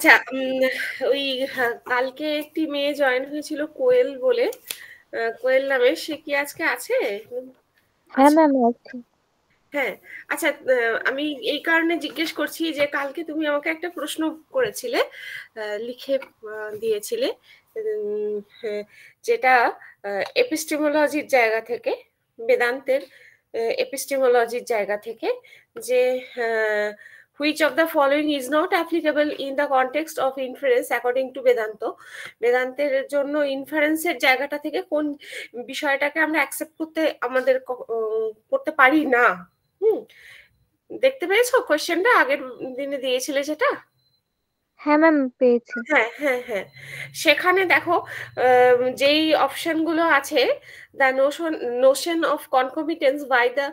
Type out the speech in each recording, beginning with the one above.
আচ্ছা, ওই কালকে একটি মেয়ে জয়েন হয়েছিল কোয়েল বলে, কোয়েল নামে। সে কি আজকে আছে? হ্যাঁ আছে। ম্যাম, আছি। হ্যাঁ। আচ্ছা, আমি এই কারণে জিজ্ঞেস করছি যে কালকে তুমি আমাকে একটা প্রশ্ন করেছিলে, লিখে দিয়েছিলে, হ্যাঁ, যেটা এপিস্টেমোলজির জায়গা থেকে, বেদান্তের এপিস্টেমোলজির জায়গা থেকে, যে which of the following is not applicable in the context of inference according to Vedanta. বেদান্তের জন্য ইনফারেন্সের জায়গাটা থেকে কোন বিষয়টাকে আমরা অ্যাকসেপ্ট করতে আমাদের করতে পারি না। হুম, দেখতে পেয়েছো কোয়েশ্চেনটা আগের দিনে দিয়েছিলে যেটা? হ্যাঁ ম্যাম, পেয়েছি। হ্যাঁ, হ্যাঁ, হ্যাঁ। সেখানে দেখো, যেই অপশনগুলো আছে, the notion of concomitance by the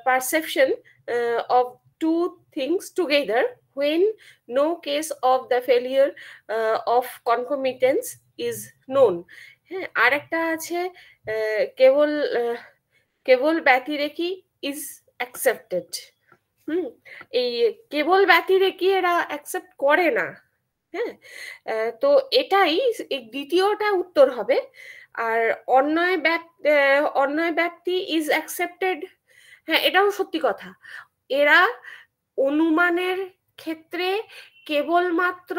perception of two things together when no case of the failure of concomitance is known। হ্যাঁ, আর একটা আছে, কেবল কেবল ব্যতিরেকি ইজ অ্যাকসেপ্টেড। হুম, এই কেবল ব্যতিরেকি এরা অ্যাকসেপ্ট করে না। হ্যাঁ, তো এটাই এই দ্বিতীয়টা উত্তর হবে। আর অন্যয় ব্যক্তি ইজ অ্যাকসেপ্টেড, হ্যাঁ, এটাও সত্যি কথা। এরা অনুমানের ক্ষেত্রে কেবলমাত্র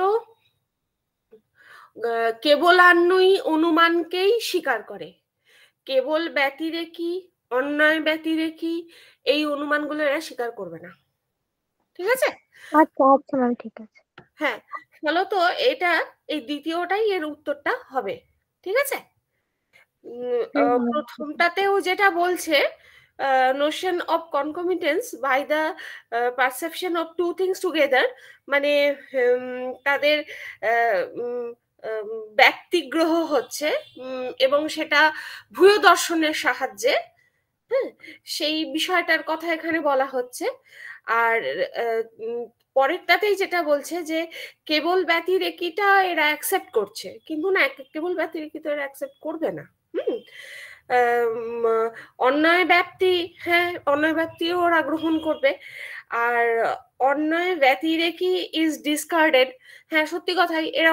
কেবলান্বয়ী অনুমানকেই স্বীকার করে। কেবল ব্যতিরেকি, অন্যয় ব্যতিরেকি এই অনুমানগুলো এরা স্বীকার করবে না। ঠিক আছে? আচ্ছা আচ্ছা ম্যাম, ঠিক আছে। হ্যাঁ, ফলত এটা, এই দ্বিতীয়টাই এর উত্তরটা হবে। ঠিক আছে? হুম হুম। প্রথমটাতেও যেটা বলছে, notion of concomitance by the perception of two things together, মানে তাদের ব্যক্তিগ্রহ হচ্ছে, এবং সেটা ভূয় দর্শনের সাহায্যে। হ্যাঁ, সেই বিষয়টার কথা এখানে বলা হচ্ছে। আর পরেরটাতেই যেটা বলছে যে কেবল ব্যতিরেকিটা এরা অ্যাকসেপ্ট করছে, কিন্তু না, কেবল ব্যতিরেকি তো এরা অ্যাকসেপ্ট করবে না। হুম, আম, অন্যায় ব্যাপ্তি, হ্যাঁ, অন্যায় ব্যাপ্তিও ওরা গ্রহণ করবে। আর অন্যায় ব্যতিরেকি ইজ ডিসকার্ডেড, হ্যাঁ, সত্যি কথাই, এরা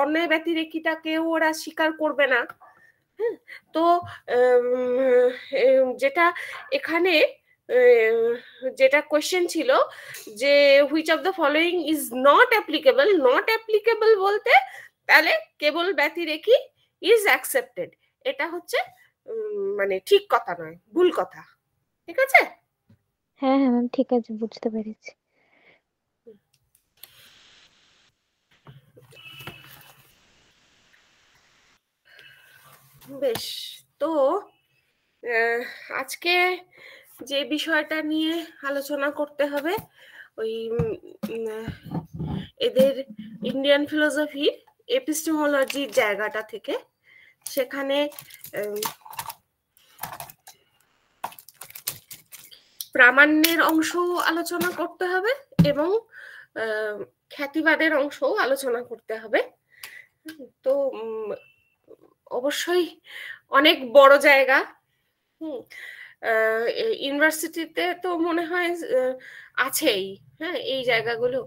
অন্যায় ব্যতিরেকিটাকেও ওরা স্বীকার করবে না। হ্যাঁ, তো যেটা এখানে যেটা কোয়েশ্চেন ছিল যে which of the following is not applicable, not applicable বলতে তাহলে কেবল ব্যতিরেকি ইজ অ্যাকসেপ্টেড, এটা হচ্ছে মানে ঠিক কথা নয়, ভুল কথা। ঠিক আছে? হ্যাঁ হ্যাঁ ম্যাম, ঠিক আছে, বুঝতে পেরেছি। বেশ। তো আজকে যে বিষয়টা নিয়ে আলোচনা করতে হবে, ওই এদের ইন্ডিয়ান ফিলোসফির এপিস্টেমোলজির জায়গাটা থেকে, সেখানে প্রামাণ্যের অংশও আলোচনা করতে হবে এবং খ্যাতিবাদের অংশও আলোচনা করতে হবে। তো অবশ্যই অনেক বড় জায়গা। ইউনিভার্সিটিতে তো মনে হয় আছেই, হ্যাঁ, এই জায়গাগুলো।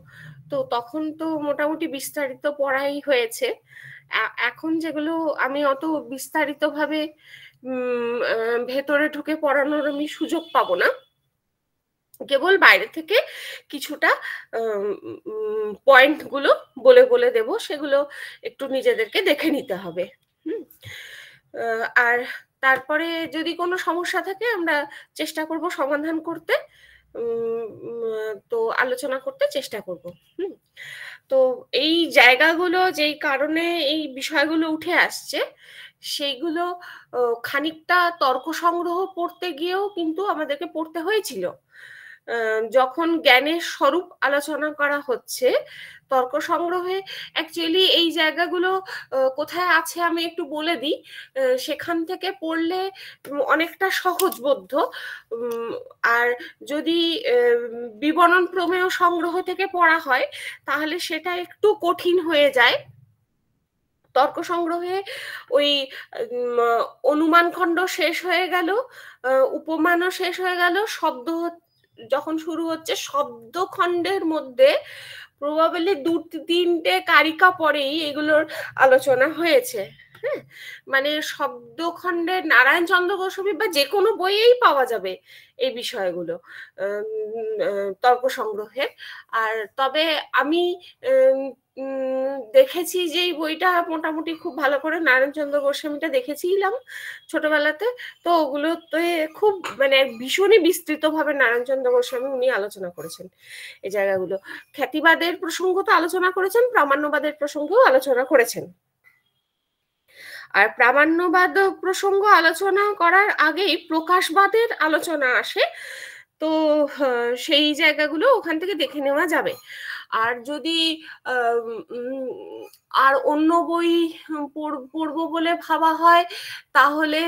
তো তখন তো মোটামুটি বিস্তারিত পড়াই হয়েছে। এখন যেগুলো আমি অত বিস্তারিত ভাবে ভেতরে ঢুকে পড়ানোর আমি সুযোগ পাবো না, কেবল বাইরে থেকে কিছুটা পয়েন্ট গুলো বলে বলে দেব, সেগুলো একটু নিজেদেরকে দেখে নিতে হবে। আর তারপরে যদি কোনো সমস্যা থাকে আমরা চেষ্টা করব সমাধান করতে, তো আলোচনা করতে চেষ্টা করব। তো এই জায়গাগুলো যেই কারণে এই বিষয়গুলো উঠে আসছে, সেইগুলো খানিকটা তর্ক সংগ্রহ পড়তে গিয়েও কিন্তু আমাদেরকে পড়তে হয়েছিল। যখন জ্ঞানের স্বরূপ আলোচনা করা হচ্ছে, তর্ক সংগ্রহে অ্যাকচুয়ালি এই জায়গাগুলো কোথায় আছে আমি একটু বলে দিই। সেখান থেকে পড়লে অনেকটা সহজবোধ্য। আর যদি বিবরণ প্রমেয় সংগ্রহ থেকে পড়া হয় তাহলে সেটা একটু কঠিন হয়ে যায়। তর্ক সংগ্রহে ওই অনুমান খণ্ড শেষ হয়ে গেল, উপমানও শেষ হয়ে গেল, শব্দ যখন শুরু হচ্ছে শব্দ খণ্ডের মধ্যে প্রবাবলি 2-3টে কারিকা পরেই এগুলোর আলোচনা হয়েছে। হ্যাঁ, মানে শব্দখণ্ডের নারায়ণচন্দ্র গোস্বামী বা যে কোনো বইয়েই পাওয়া যাবে এই বিষয়গুলো তর্ক সংগ্রহে। আর তবে আমি দেখেছি যে এই বইটা মোটামুটি খুব ভালো করে নারায়ণচন্দ্র গোস্বামীটা দেখেছিলাম ছোটবেলাতে। তো ওগুলোতে খুব মানে ভীষণই বিস্তৃতভাবে নারায়ণচন্দ্র গোস্বামী উনি আলোচনা করেছেন এই জায়গাগুলো। খ্যাতিবাদের প্রসঙ্গ তো আলোচনা করেছেন, প্রামাণ্যবাদের প্রসঙ্গও আলোচনা করেছেন। আর প্রামাণ্যবাদ প্রসঙ্গ আলোচনা করার আগেই প্রকাশবাদের আলোচনা আসে। তো সেই জায়গাগুলো ওখান থেকে দেখে নেওয়া যাবে। আর যদি আর অন্য বই পড়বো বলে ভাবা হয় তাহলে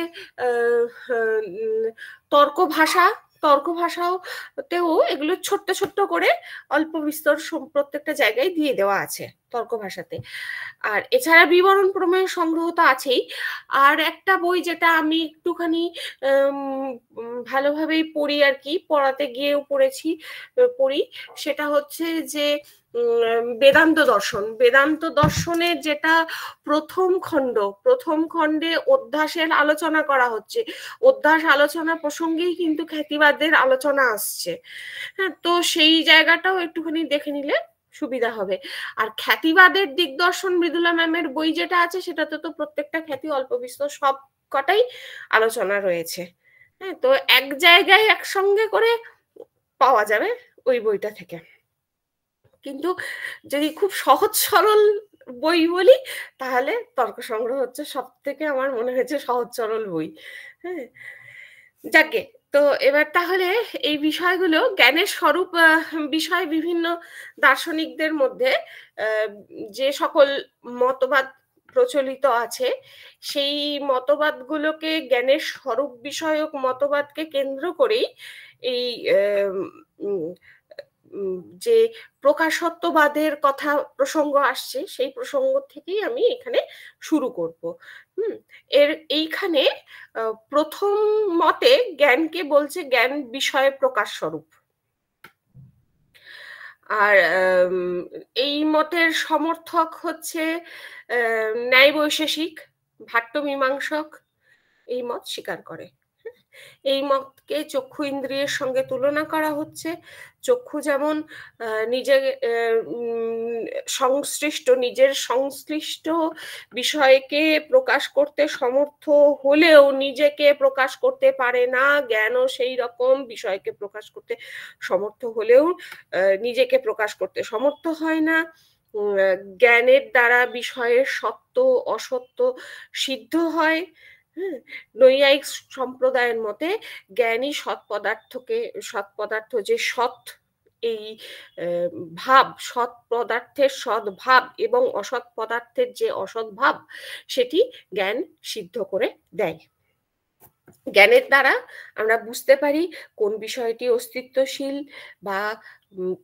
তর্ক ভাষাতেও এগুলো ছোট্ট ছোট্ট করে অল্প বিস্তর প্রত্যেকটা জায়গায় দিয়ে দেওয়া আছে তর্ক ভাষাতে। আর এছাড়া বিবরণ প্রমেয় সংগ্রহ তো আছেই। আর একটা বই যেটা আমি একটুখানি ভালোভাবেই পড়ি আর কি, পড়াতে গিয়েও পড়ি, সেটা হচ্ছে যে বেদান্ত দর্শনের যেটা প্রথম খণ্ডে অধ্যাসের আলোচনা করা হচ্ছে। অধ্যাস আলোচনা প্রসঙ্গেই কিন্তু খ্যাতিবাদের আলোচনা আসছে। হ্যাঁ, তো সেই জায়গাটাও একটুখানি দেখে নিলে সুবিধা হবে। আর খ্যাতিবাদের দিগদর্শন মৃদুলা ম্যামের বই যেটা আছে সেটাতে তো প্রত্যেকটা খ্যাতি অল্প বিস্তর সব কটাই আলোচনা রয়েছে। হ্যাঁ, তো এক জায়গায় একসঙ্গে করে পাওয়া যাবে ওই বইটা থেকে। কিন্তু যদি খুব সহজ সরল বই বলি তাহলে তর্ক সংগ্রহ হচ্ছে সব থেকে আমার মনে হয়েছে সহজ সরল বই। হ্যাঁ, যাকে তো এবার তাহলে এই বিষয়গুলো জ্ঞানের স্বরূপ বিষয় বিভিন্ন দার্শনিকদের মধ্যে যে সকল মতবাদ প্রচলিত আছে সেই মতবাদগুলোকে জ্ঞানের স্বরূপ বিষয়ক মতবাদকে কেন্দ্র করেই এই যে প্রকাশত্ববাদের কথা প্রসঙ্গ আসছে সেই প্রসঙ্গ থেকেই আমি এখানে শুরু করব। এইখানে প্রথম মতে জ্ঞানকে বলছে জ্ঞান বিষয়ে প্রকাশ স্বরূপ। আর এই মতের সমর্থক হচ্ছে ন্যায় বৈশেষিক, ভাট্ট মীমাংসক এই মত স্বীকার করে। এই মতকে চক্ষু ইন্দ্রিয়ের সঙ্গে তুলনা করা হচ্ছে। চক্ষু যেমন নিজের নিজের সংশ্লিষ্ট বিষয়কে প্রকাশ করতে সমর্থ হলেও নিজেকে প্রকাশ করতে পারে না, জ্ঞানও সেই রকম বিষয়কে প্রকাশ করতে সমর্থ হলেও নিজেকে প্রকাশ করতে সমর্থ হয় না। জ্ঞানের দ্বারা বিষয়ের সত্য অসত্য সিদ্ধ হয়। নৈয়ায়িক সম্প্রদায়ের মতে জ্ঞানী সৎ পদার্থ যে সৎ এই ভাব, সৎ পদার্থের সৎ ভাব এবং অসৎ পদার্থের যে অসৎ ভাব সেটি জ্ঞান সিদ্ধ করে দেয়। জ্ঞানের দ্বারা আমরা বুঝতে পারি কোন বিষয়টি অস্তিত্বশীল বা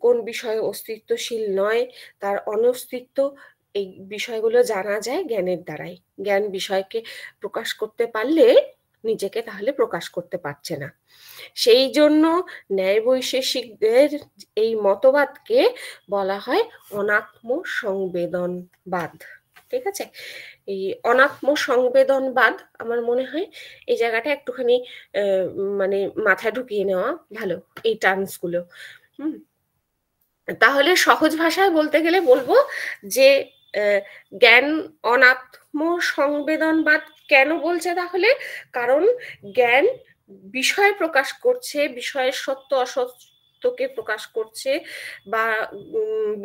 কোন বিষয় অস্তিত্বশীল নয়, তার অনস্তিত্ব, এই বিষয়গুলো জানা যায় জ্ঞানের দ্বারাই। জ্ঞান বিষয়কে প্রকাশ করতে পারলে নিজেকে তাহলে প্রকাশ করতে পারছে না। সেই জন্য ন্যায় বৈশেষিকদের এই মতবাদকে বলা হয় অনাত্ম সংবেদনবাদ। ঠিক আছে, এই অনাত্ম সংবেদনবাদ আমার মনে হয় এই জায়গাটা একটুখানি মানে মাথায় ঢুকিয়ে নেওয়া ভালো এই টার্মসগুলো। তাহলে সহজ ভাষায় বলতে গেলে বলবো যে জ্ঞান অনাত্ম সংবেদনবাদ কেন বলছে তাহলে, কারণ জ্ঞান বিষয় প্রকাশ করছে, বিষয়ের সত্য অসত্যকে প্রকাশ করছে, বা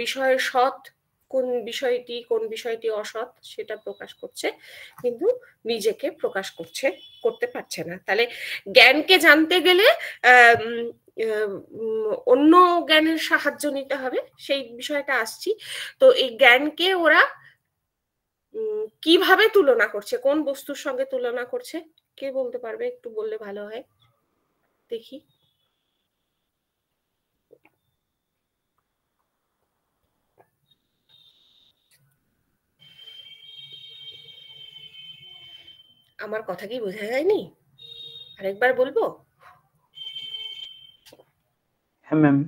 বিষয়ের সৎ কোন বিষয়টি অসৎ সেটা প্রকাশ করছে, কিন্তু নিজেকে প্রকাশ করতে পারছে না। তাহলে জ্ঞানকে জানতে গেলে অন্য জ্ঞানের সাহায্য নিতে হবে, সেই বিষয়টা আসছি। তো এই জ্ঞানকে ওরা কিভাবে তুলনা করছে, কোন বস্তুর সঙ্গে তুলনা করছে, কে বলতে পারবে? একটু বললে ভালো হয়, দেখি। আমার কথা কি বোঝা যায়নি? আরেকবার বলবো? হ্যাঁ ম্যাম।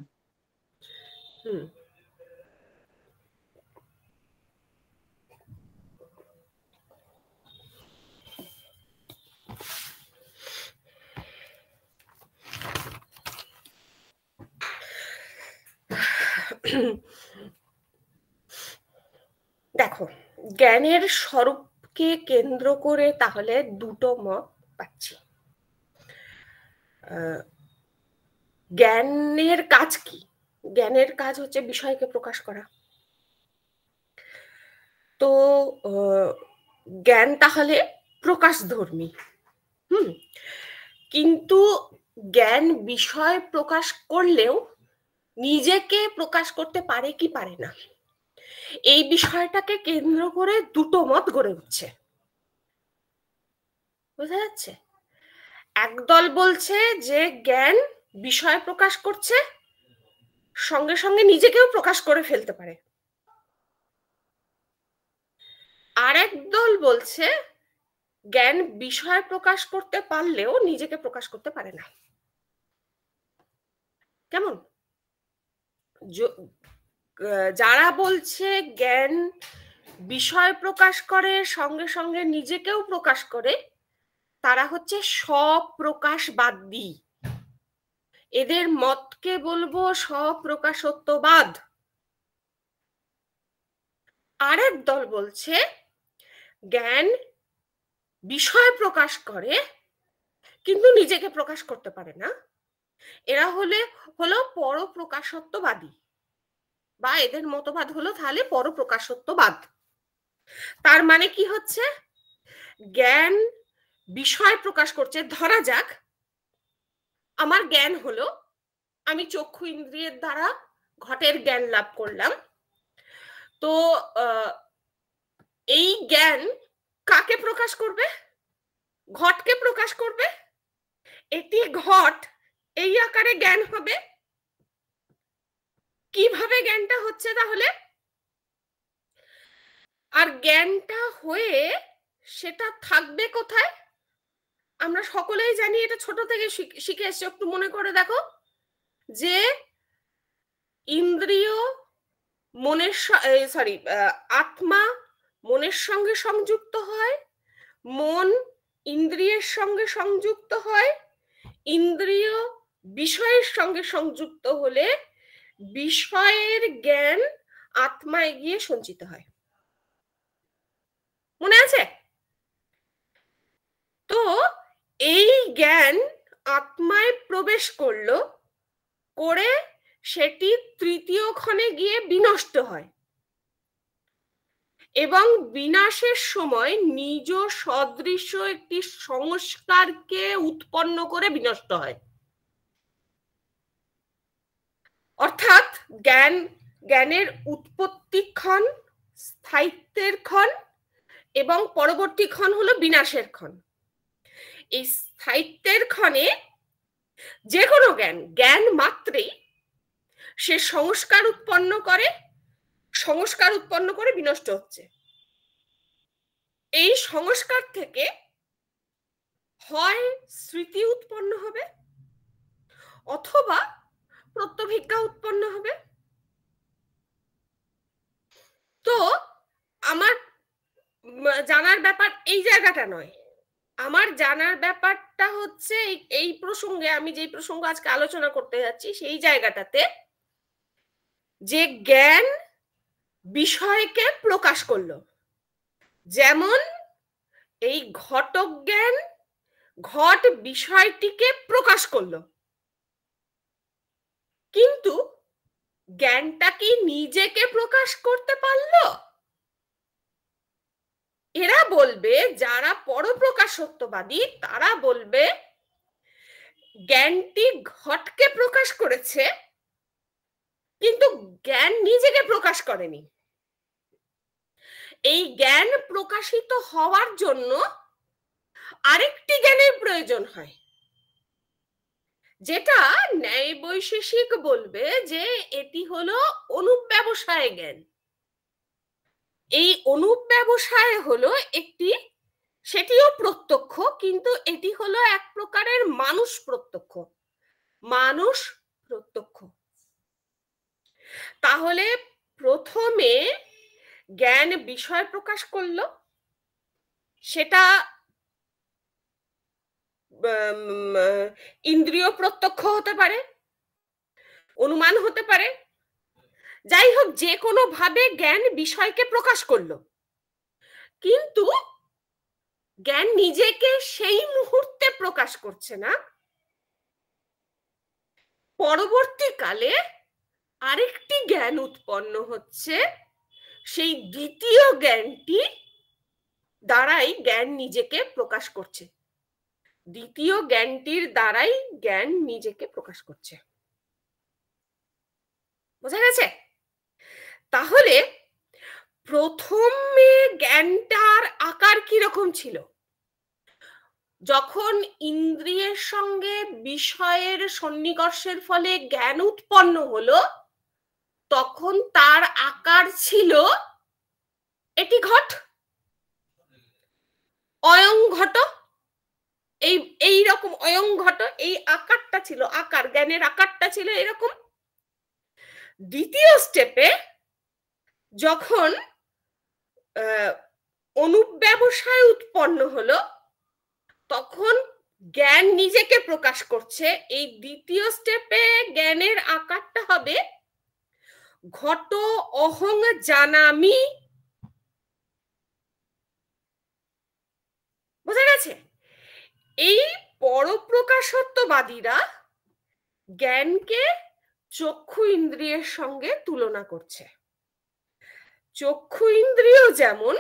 দেখো, জ্ঞানের স্বরূপকে কেন্দ্র করে তাহলে দুটো মত পাচ্ছি। জ্ঞানের কাজ কি? জ্ঞানের কাজ হচ্ছে বিষয়কে প্রকাশ করা। তো জ্ঞান তাহলে প্রকাশধর্মী। কিন্তু জ্ঞান বিষয় প্রকাশ করলেও নিজেকে প্রকাশ করতে পারে কি পারে না, এই বিষয়টাকে কেন্দ্র করে দুটো মত গড়ে উঠছে। বোঝা যাচ্ছে? একদল বলছে যে জ্ঞান বিষয় প্রকাশ করছে, সঙ্গে সঙ্গে নিজেকেও প্রকাশ করে ফেলতে পারে। আরেক দল বলছে জ্ঞান বিষয় প্রকাশ করতে পারলেও নিজেকে প্রকাশ করতে পারে না। কেমন? যারা বলছে জ্ঞান বিষয় প্রকাশ করে, সঙ্গে সঙ্গে নিজেকেও প্রকাশ করে, তারা হচ্ছে স্বপ্রকাশবাদী। এদের মতকে বলবো স্বপ্রকাশত্ববাদ। আরেক দল বলছে জ্ঞান বিষয় প্রকাশ করে কিন্তু নিজেকে প্রকাশ করতে পারে না, এরা হলো পরপ্রকাশত্ববাদী, বা এদের মতবাদ হলো তাহলে পরপ্রকাশত্ববাদ। তার মানে কি হচ্ছে, জ্ঞান বিষয় প্রকাশ করছে। ধরা যাক আমার জ্ঞান হলো, আমি চক্ষু ইন্দ্রিয়ের দ্বারা ঘটের জ্ঞান লাভ করলাম। তো এই জ্ঞান কাকে প্রকাশ করবে? ঘটকে প্রকাশ করবে। এটি ঘট, এই আকারে জ্ঞান হবে। কিভাবে জ্ঞানটা হচ্ছে তাহলে? আর জ্ঞানটা হয়ে সেটা থাকবে কোথায়? আমরা সকলেই জানি, এটা ছোট থেকে শিখে এসছি। একটু মনে করে দেখো যে ইন্দ্রিয় মনের আত্মা মনের সঙ্গে সংযুক্ত হয়, মন ইন্দ্রিয়ের সঙ্গে সংযুক্ত হয়, ইন্দ্রিয় বিষয়ের সঙ্গে সংযুক্ত হলে বিষয়ের জ্ঞান আত্মায় গিয়ে সঞ্চিত হয়। মনে আছে? তো এই জ্ঞান আত্মায় প্রবেশ করলো, করে সেটি তৃতীয় ক্ষণে গিয়ে বিনষ্ট হয়, এবং বিনাশের সময় নিজ সদৃশ একটি সংস্কারকে উৎপন্ন করে বিনষ্ট হয়। অর্থাৎ জ্ঞানের উৎপত্তি ক্ষণ, স্থায়িত্বের ক্ষণ, এবং পরবর্তী ক্ষণ হলো বিনাশের ক্ষণ। এই স্থায়িত্বের ক্ষণে যে কোনো জ্ঞান মাত্রেই সে সংস্কার উৎপন্ন করে বিনষ্ট হচ্ছে। এই সংস্কার থেকে হয় স্মৃতি উৎপন্ন হবে, অথবা প্রত্যভিজ্ঞা উৎপন্ন হবে। তো আমার জানার ব্যাপার এই জায়গাটা নয়। আমার জানার ব্যাপারটা হচ্ছে এই প্রসঙ্গে, আমি যে প্রসঙ্গ আজকে আলোচনা করতে যাচ্ছি সেই জায়গাটাতে, যে জ্ঞান বিষয়কে প্রকাশ করলো। যেমন এই ঘটক জ্ঞান ঘট বিষয়টিকে প্রকাশ করলো, কিন্তু জ্ঞানটা কি নিজেকে প্রকাশ করতে পারলো? এরা বলবে, যারা পরপ্রকাশত্ববাদী তারা বলবে জ্ঞানটি ঘটকে প্রকাশ করেছে, কিন্তু জ্ঞান নিজেকে প্রকাশ করেনি। এই জ্ঞান প্রকাশিত হওয়ার জন্য আরেকটি জ্ঞানের প্রয়োজন হয়, যেটা ন্যায় বৈশেষিক বলবে যে এটি হলো অনুব্যবসায় জ্ঞান। এই অনুব্যবসায় হলো একটি, সেটিও প্রত্যক্ষ, কিন্তু এটি হলো এক প্রকারের মানুষ প্রত্যক্ষ। তাহলে প্রথমে জ্ঞান বিষয় প্রকাশ করলো, সেটা ইন্দ্রিয় প্রত্যক্ষ হতে পারে, অনুমান হতে পারে, যাই হোক, যে কোনো ভাবে জ্ঞান বিষয়কে প্রকাশ করলো, কিন্তু জ্ঞান নিজেকে সেই মুহূর্তে প্রকাশ করছে না, পরবর্তীকালে আরেকটি জ্ঞান উৎপন্ন হচ্ছে, সেই দ্বিতীয় জ্ঞানটি দ্বারাই জ্ঞান নিজেকে প্রকাশ করছে, দ্বিতীয় জ্ঞানটির দ্বারাই জ্ঞান নিজেকে প্রকাশ করছে। বোঝা গেছে? তাহলে প্রথমে জ্ঞানটার আকার কিরকম ছিল? যখন ইন্দ্রিয়ের সঙ্গে বিষয়ের সন্নিকর্ষের ফলে জ্ঞান উৎপন্ন হলো, তখন তার আকার ছিল এটি ঘট, অয়ং ঘট, এই রকম অয়ং ঘট, এই আকারটা ছিল, আকার, জ্ঞানের আকারটা ছিল এরকম। দ্বিতীয় স্টেপে যখন অনুব্যবসায় উৎপন্ন হলো, তখন জ্ঞান নিজেকে প্রকাশ করছে। এই দ্বিতীয় স্টেপে জ্ঞানের আকারটা হবে ঘট অহং জানামি। বোঝা গেছে? এই পরপ্রকাশত্ববাদীরা জ্ঞানকে চক্ষু ইন্দ্রিয়ের সঙ্গে তুলনা করছে। চক্ষু ইন্দ্রিয় যেমন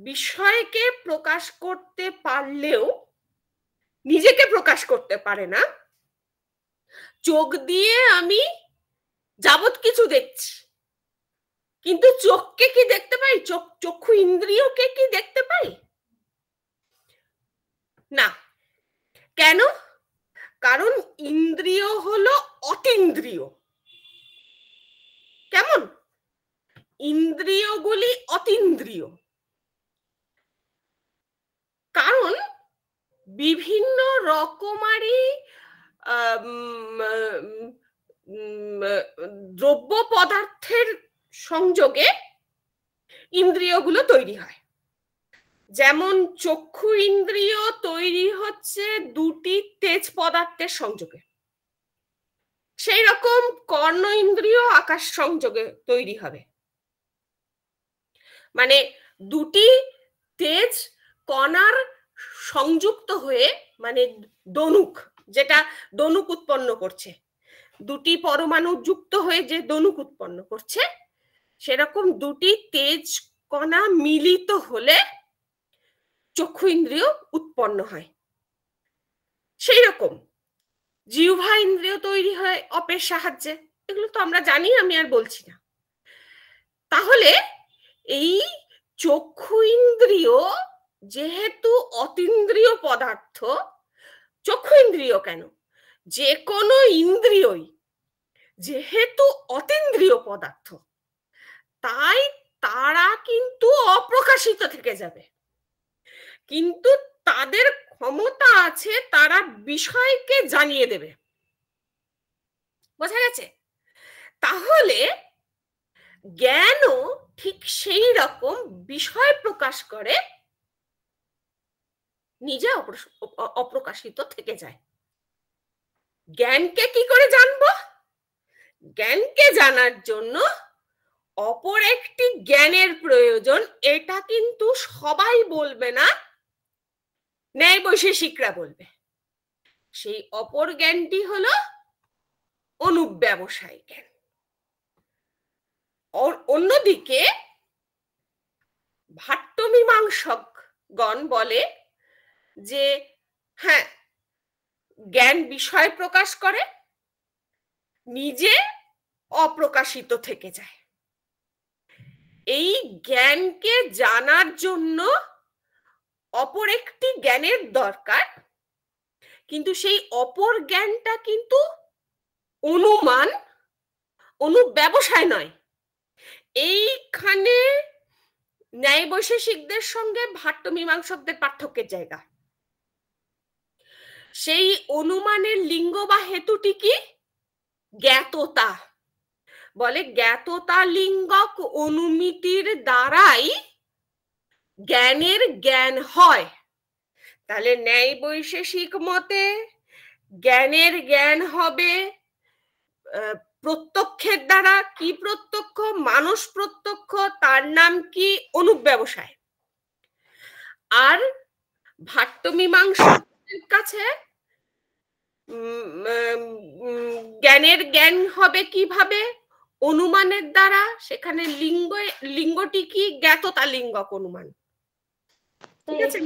বিষয়কে প্রকাশ করতে পারলেও নিজেকে প্রকাশ করতে পারে না। চোখ দিয়ে আমি যাবৎ কিছু দেখছি, কিন্তু চোখকে কি দেখতে পাই? চক্ষু ইন্দ্রিয়কে কি দেখতে পাই? না। কেন? কারণ ইন্দ্রিয় হলো অতীন্দ্রিয়। কেমন? ইন্দ্রিয়গুলি অতীন্দ্রিয়, কারণ বিভিন্ন রকমারি দ্রব্য পদার্থের সংযোগে ইন্দ্রিয়গুলো তৈরি হয়। যেমন চক্ষু ইন্দ্রিয় তৈরি হচ্ছে দুটি তেজ পদার্থের সংযোগে, সেই রকম কর্ণ ইন্দ্রিয় আকাশ সংযোগে তৈরি হবে। মানে দুটি তেজ কণার সংযুক্ত হয়ে, মানে দনুক, যেটা দনুক উৎপন্ন করছে, দুটি পরমাণু যুক্ত হয়ে যে দনুক উৎপন্ন করছে, সেরকম দুটি তেজ কণা মিলিত হলে চক্ষু ইন্দ্রিয় উৎপন্ন হয়। সেই রকম জিহ্বা ইন্দ্রিয় তৈরি হয় অপের সাহায্যে। এগুলো তো আমরা জানি, আমি আর বলছি না। তাহলে এই চক্ষু ইন্দ্রিয় যেহেতু অতীন্দ্রিয় পদার্থ, চক্ষু ইন্দ্রিয় কেন, যে কোনো ইন্দ্রিয়ই যেহেতু অতীন্দ্রিয় পদার্থ, তাই তারা কিন্তু অপ্রকাশিত থেকে যাবে, কিন্তু তাদের ক্ষমতা আছে তারা বিষয়কে জানিয়ে দেবে। বোঝা গেছে? তাহলে জ্ঞানও ঠিক সেই রকম বিষয় প্রকাশ করে, নিজে অপ্রকাশিত থেকে যায়। জ্ঞানকে কি করে জানবো? জ্ঞানকে জানার জন্য অপর একটি জ্ঞানের প্রয়োজন। এটা কিন্তু সবাই বলবে না, ন্যায় বৈশেষিকরা বলবে। সেই অপর জ্ঞানটি হলো অনুব্যবসায় জ্ঞান। অন্যদিকে ভাট্টমীমাংসকগণ বলে যে হ্যাঁ, জ্ঞান বিষয় প্রকাশ করে, নিজে অপ্রকাশিত থেকে যায়। এই জ্ঞানকে জানার জন্য অপর একটি জ্ঞানের দরকার, কিন্তু সেই অপর জ্ঞানটা কিন্তু অনুমান, অনুব্যবসায় নয়। এইখানে ন্যায় বৈশেষিকদের সঙ্গে ভাট্টমীমাংসকদের পার্থক্যের জায়গা। সেই অনুমানের লিঙ্গ বা হেতুটি কি? জ্ঞাততা। বলে জ্ঞাততা লিঙ্গক অনুমিতির দ্বারাই জ্ঞানের জ্ঞান হয়। তাহলে ন্যায় বৈশেষিক মতে জ্ঞানের জ্ঞান হবে প্রত্যক্ষের দ্বারা, কি প্রত্যক্ষ? মানুষ প্রত্যক্ষ, তার নাম কি? অনুব্যবসায়। আর ভাট্টমীমাংসকের কাছে জ্ঞানের জ্ঞান হবে কিভাবে? অনুমানের দ্বারা। সেখানে লিঙ্গটি কি? জ্ঞাততা লিঙ্গক অনুমান। ঠিক আছে?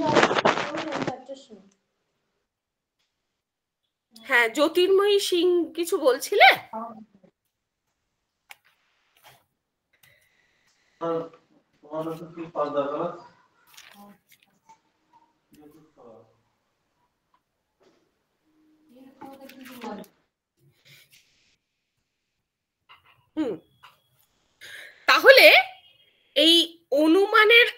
হ্যাঁ, জ্যোতির্ময়ী সিং কিছু বলছিলে? তাহলে এই অনুমানের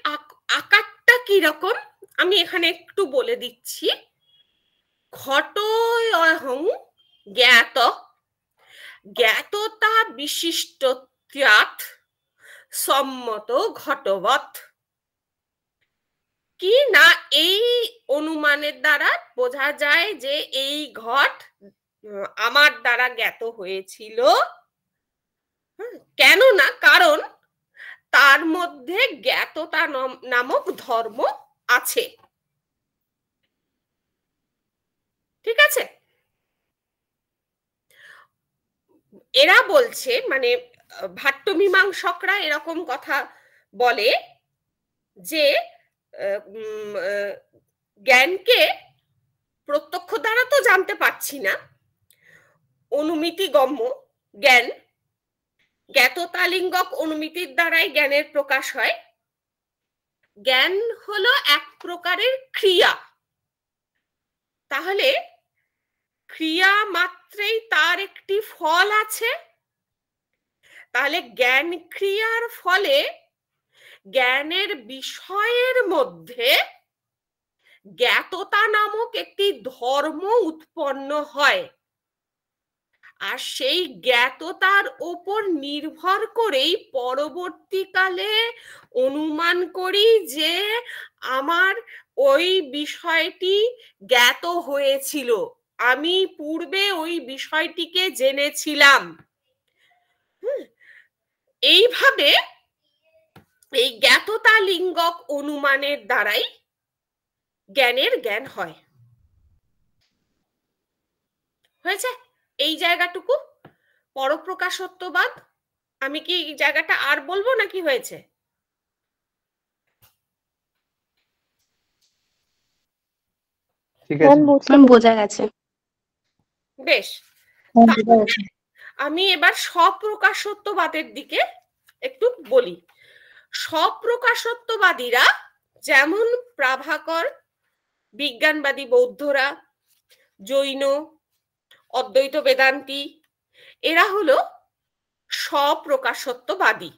আকারটা কি রকম আমি এখানে একটু বলে দিচ্ছি। ঘটয়হং জ্ঞাত, জ্ঞাততা বিশিষ্টত্বাৎ সম্মত ঘটবৎ। কি না, এই অনুমানের দ্বারা বোঝা যায় যে এই ঘট আমার দ্বারা জ্ঞাত হয়েছিল। কেন না? কারণ তার মধ্যে জ্ঞাততা নামক ধর্ম আছে। ঠিক আছে? এরা বলছে, মানে ভাট্টমীমাংসকরা এরকম কথা বলে যে জ্ঞানকে প্রত্যক্ষ দ্বারা তো জানতে পারছি না, অনুমিতি গম্য জ্ঞান, জ্ঞাততালিঙ্গক অনুমিতির দ্বারাই জ্ঞানের প্রকাশ হয়। জ্ঞান হলো এক প্রকারের ক্রিয়া। তাহলে ক্রিয়া মাত্রেই তার একটি ফল আছে। তাহলে জ্ঞান ক্রিয়ার ফলে জ্ঞানের বিষয়ের মধ্যে জ্ঞাততা নামক একটি ধর্ম উৎপন্ন হয়। আর সেই জ্ঞাততার ওপর নির্ভর করেই পরবর্তীকালে অনুমান করি যে আমার ওই বিষয়টি জ্ঞাত হয়েছিল, আমি পূর্বে ওই বিষয়টিকে জেনেছিলাম। এইভাবে এই জ্ঞাততা লিঙ্গক অনুমানের দ্বারাই জ্ঞানের জ্ঞান হয়। হয়েছে এই জায়গাটুকু? পরপ্রকাশত্ববাদ। আমি কি এই জায়গাটা আর বলবো নাকি হয়েছে? বোঝা গেছে। বেশ, আমি এবার স্বপ্রকাশত্ববাদের দিকে একটু বলি। স্বপ্রকাশত্ববাদীরা যেমন প্রাভাকর, বিজ্ঞানবাদী বৌদ্ধরা, জৈন, অদ্বৈত বেদান্তি, এরা হলো স্বপ্রকাশত্ববাদী।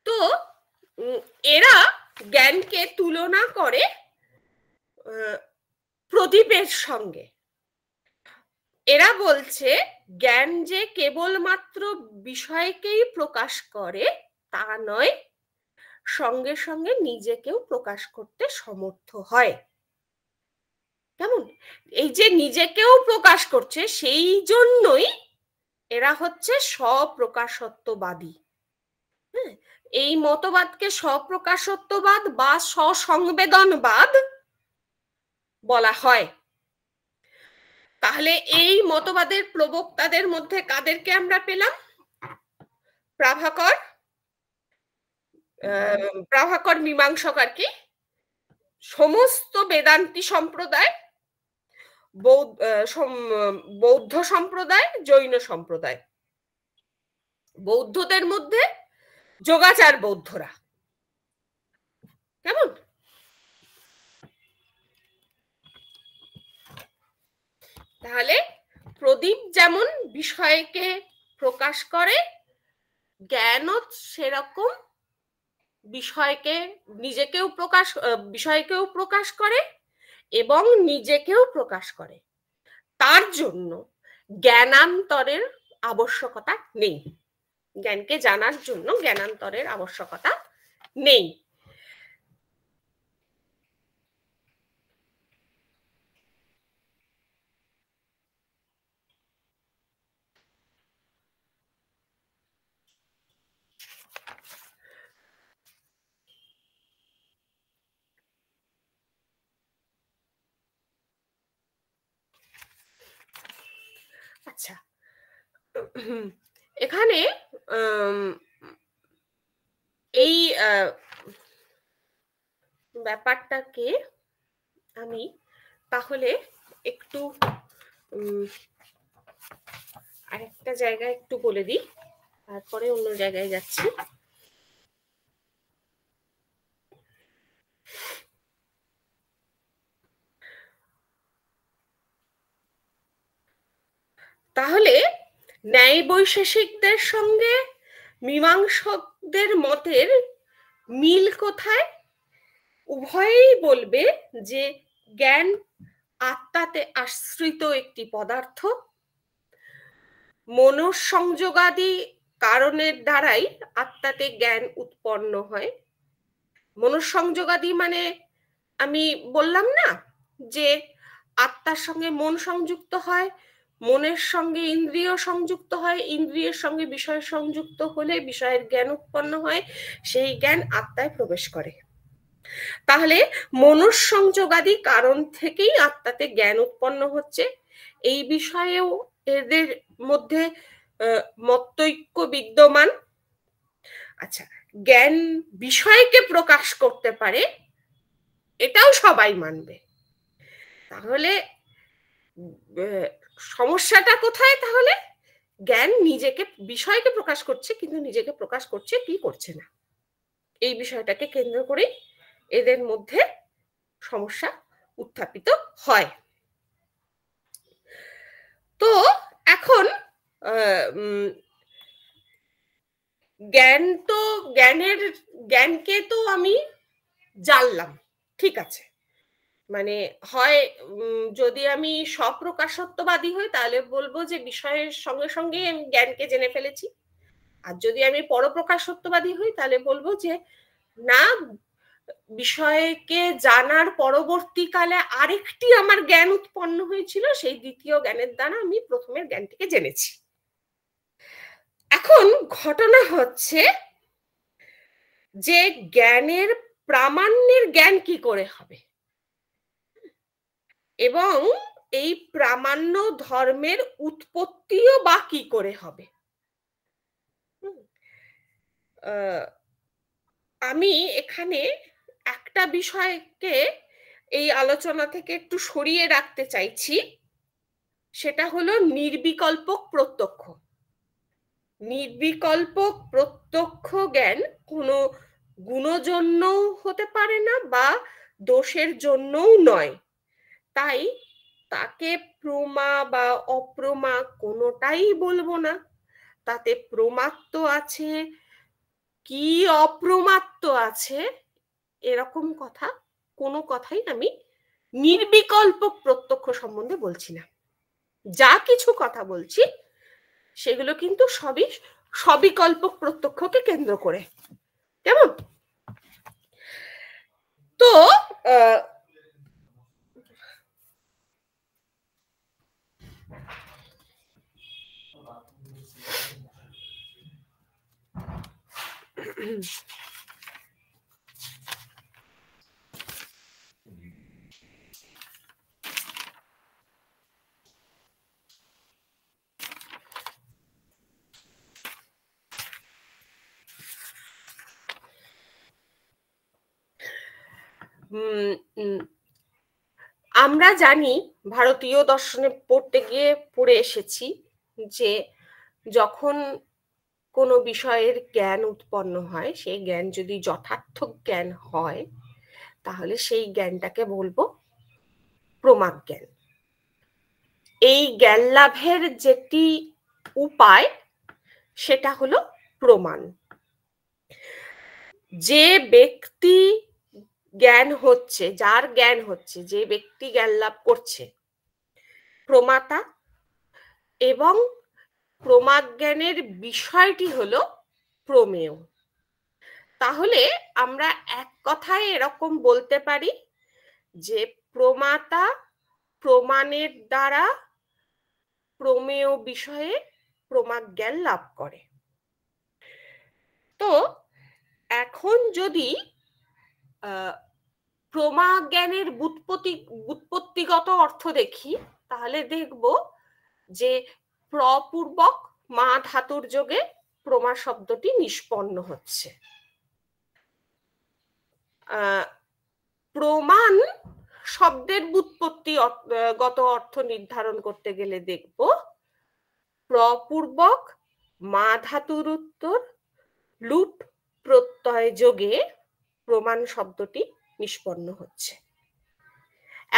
তো এরা জ্ঞানকে তুলনা করে প্রদীপের সঙ্গে। এরা বলছে জ্ঞান যে কেবলমাত্র বিষয়কেই প্রকাশ করে তা নয়, সঙ্গে সঙ্গে নিজেকেও প্রকাশ করতে সমর্থ হয়। কেমন? এই যে নিজেকেও প্রকাশ করছে, সেই জন্যই এরা হচ্ছে স্বপ্রকাশত্ববাদী। এই মতবাদকে স্বপ্রকাশত্ববাদ বা স্বসংবেদনবাদ বলা হয়। তাহলে এই মতবাদের প্রবক্তাদের মধ্যে কাদেরকে আমরা পেলাম? প্রাভাকর মীমাংসক, কি সমস্ত বেদান্তি সম্প্রদায়, বৌদ্ধ সম্প্রদায়, জৈন সম্প্রদায়। বৌদ্ধদের মধ্যে যোগাচার বৌদ্ধরা। কেমন? তাহলে প্রদীপ যেমন বিষয়কে প্রকাশ করে, জ্ঞানও সেরকম বিষয়কে বিষয়কেও প্রকাশ করে এবং নিজেকেও প্রকাশ করে। তার জন্য জ্ঞানান্তরের আবশ্যকতা নেই। জ্ঞানকে জানার জন্য জ্ঞানান্তরের আবশ্যকতা নেই। আচ্ছা, এখানে এই ব্যাপারটাকে আমি তাহলে একটু আরেকটা জায়গায় একটু বলে দিই, তারপরে অন্য জায়গায় যাচ্ছি। তাহলে ন্যায় বৈশেষিকদের সঙ্গে মীমাংসকদের মতের মিল কোথায়? উভয়েই বলবে যে জ্ঞান আত্মাতে আশ্রিত একটি পদার্থ, মনঃসংযোগাদি কারণের দ্বারাই আত্মাতে জ্ঞান উৎপন্ন হয়। মনঃসংযোগাদি মানে আমি বললাম না যে আত্মার সঙ্গে মন সংযুক্ত হয়, মনের সঙ্গে ইন্দ্রিয় সংযুক্ত হয়, ইন্দ্রিয়ের সঙ্গে বিষয় সংযুক্ত হলে বিষয়ের জ্ঞান উৎপন্ন হয়, সেই জ্ঞান আত্মায় প্রবেশ করে। তাহলে মনঃসংযোগাদি কারণ থেকেই আত্মাতে জ্ঞান উৎপন্ন হচ্ছে। এই বিষয়েও এদের মধ্যে মতৈক্য বিদ্যমান। আচ্ছা, জ্ঞান বিষয়কে প্রকাশ করতে পারে, এটাও সবাই মানবে। তাহলে সমস্যাটা কোথায়? তাহলে জ্ঞান নিজেকে বিষয়কে প্রকাশ করছে, কিন্তু নিজেকে প্রকাশ করছে কি করছে না, এই বিষয়টাকে কেন্দ্র করেই এদের মধ্যে সমস্যা উত্থাপিত হয়। তো এখন জ্ঞানকে তো আমি জানলাম, ঠিক আছে, মানে হয় যদি আমি স্বপ্রকাশত্ববাদী হই তাহলে বলবো যে বিষয়ের সঙ্গে সঙ্গে আমি জ্ঞানকে জেনে ফেলেছি, আর যদি আমি পরপ্রকাশত্ববাদী হই তাহলে বলবো যে না, বিষয়কে জানার পরবর্তীকালে আরেকটি আমার জ্ঞান উৎপন্ন হয়েছিল, সেই দ্বিতীয় জ্ঞানের দ্বারা আমি প্রথমের জ্ঞানটিকে জেনেছি। এখন ঘটনা হচ্ছে যে জ্ঞানের প্রামাণ্যের জ্ঞান কি করে হবে, এবং এই প্রামাণ্য ধর্মের উৎপত্তিও বা কি করে হবে। আমি এখানে একটা বিষয়কে এই আলোচনা থেকে একটু সরিয়ে রাখতে চাইছি, সেটা হলো নির্বিকল্পক প্রত্যক্ষ। নির্বিকল্পক প্রত্যক্ষ জ্ঞান কোনো গুণজন্যও হতে পারে না বা দোষের জন্যও নয়, তাই তাকে প্রমা বা অপ্রমা কোনোটাই বলবো না। তাতে প্রমাত্ব আছে কি অপ্রমাত্ব আছে এরকম কথা কোনো কথাই আমি নির্বিকল্প প্রত্যক্ষ সম্বন্ধে বলছি না। যা কিছু কথা বলছি সেগুলো কিন্তু সবই সবিকল্প প্রত্যক্ষকে কেন্দ্র করে, কেমন? তো আমরা জানি, ভারতীয় দর্শনে পড়তে গিয়ে পড়ে এসেছি যে যখন কোনো বিষয়ের জ্ঞান উৎপন্ন হয়, সেই জ্ঞান যদি যথার্থ জ্ঞান হয় তাহলে সেই জ্ঞানটাকে বলবো প্রমাদ জ্ঞান। এই জ্ঞান লাভের যেটি উপায় সেটা হলো প্রমাণ। যে ব্যক্তি জ্ঞান হচ্ছে, যার জ্ঞান হচ্ছে, যে ব্যক্তি জ্ঞান লাভ করছে, প্রমাতা, এবং প্রমাদ জ্ঞানের বিষয়টি হলো প্রমেয়। তাহলে আমরা এক কথায় এরকম বলতে পারি যে প্রমাতা প্রমাণের দ্বারা প্রমেয় বিষয়ে প্রমাদ জ্ঞান লাভ করে। তো এখন যদি প্রমা জ্ঞানের ব্যুৎপত্তিগত অর্থ দেখি তাহলে দেখব যে প্রপূর্বক মা ধাতুর যোগে প্রমা শব্দটি নিষ্পন্ন হচ্ছে। প্রমাণ শব্দের ব্যুৎপত্তিগত অর্থ নির্ধারণ করতে গেলে দেখব প্রপূর্বক মা ধাতুর উত্তর লুট প্রত্যয় যোগে প্রমাণ শব্দটি নিষ্পন্ন হচ্ছে।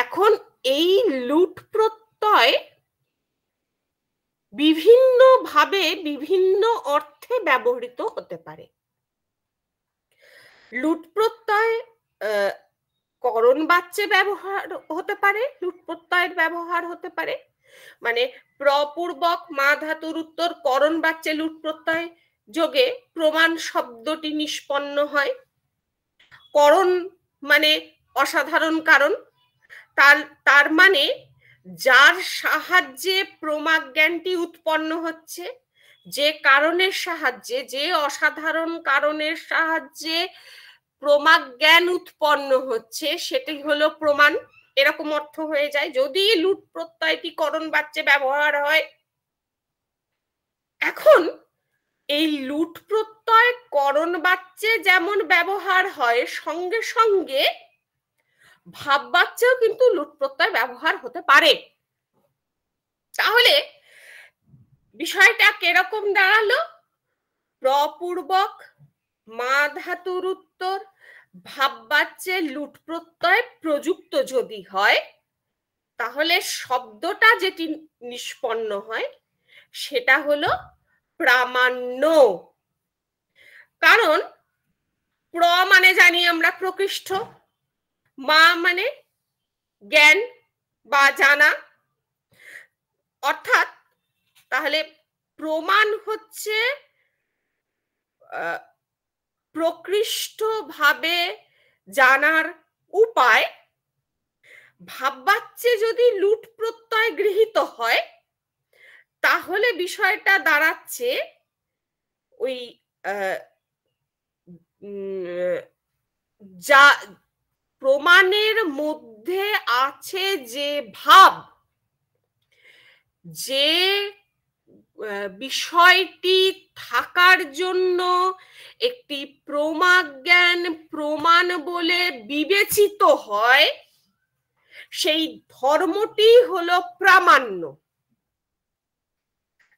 এখন এই লুট প্রত্যয় বিভিন্নভাবে বিভিন্ন অর্থে ব্যবহৃত হতে পারে। লুট প্রত্যয় করণ বাচ্যে ব্যবহার হতে পারে, লুট প্রত্যয়ের ব্যবহার হতে পারে, মানে প্রপূর্বক মা ধাতুর উত্তর করণ বাচ্যে লুট প্রত্যয় যোগে প্রমাণ শব্দটি নিষ্পন্ন হয়। করণ মানে অসাধারণ কারণ, তার মানে যার সাহায্যে প্রমাক জ্ঞানটি উৎপন্ন হচ্ছে, যে কারণের সাহায্যে, যে অসাধারণ কারণের সাহায্যে প্রমাক জ্ঞান উৎপন্ন হচ্ছে সেটাই হলো প্রমাণ, এরকম অর্থ হয়ে যায় যদি লুট প্রত্যয়টি করণ বাচ্যে ব্যবহার হয়। এখন এই লুট প্রত্যয় করণ বাচ্যে যেমন ব্যবহার হয়, সঙ্গে সঙ্গে ভাব বাচ্যেও কিন্তু লুট প্রত্যয় ব্যবহার হতে পারে। তাহলে বিষয়টা কিরকম দাঁড়ালো? প্রপূর্বক মা ধাতুর উত্তর ভাব বাচ্যে লুট প্রত্যয় প্রযুক্ত যদি হয়, তাহলে শব্দটা যেটি নিষ্পন্ন হয় সেটা হলো প্রামাণ্য। কারণ প্র মানে জানি আমরা প্রকৃষ্ট, মা মানে জ্ঞান বা জানা, অর্থাৎ তাহলে প্রমাণ হচ্ছে প্রকৃষ্টভাবে জানার উপায়। ভাববাচ্যে যদি লুট প্রত্যয় গৃহীত হয় তাহলে বিষয়টা দাঁড়াচ্ছে ওই যা প্রমাণের মধ্যে আছে যে ভাব, যে বিষয়টি থাকার জন্য একটি প্রমাক জ্ঞান প্রমাণ বলে বিবেচিত হয়, সেই ধর্মটি হলো প্রামাণ্য।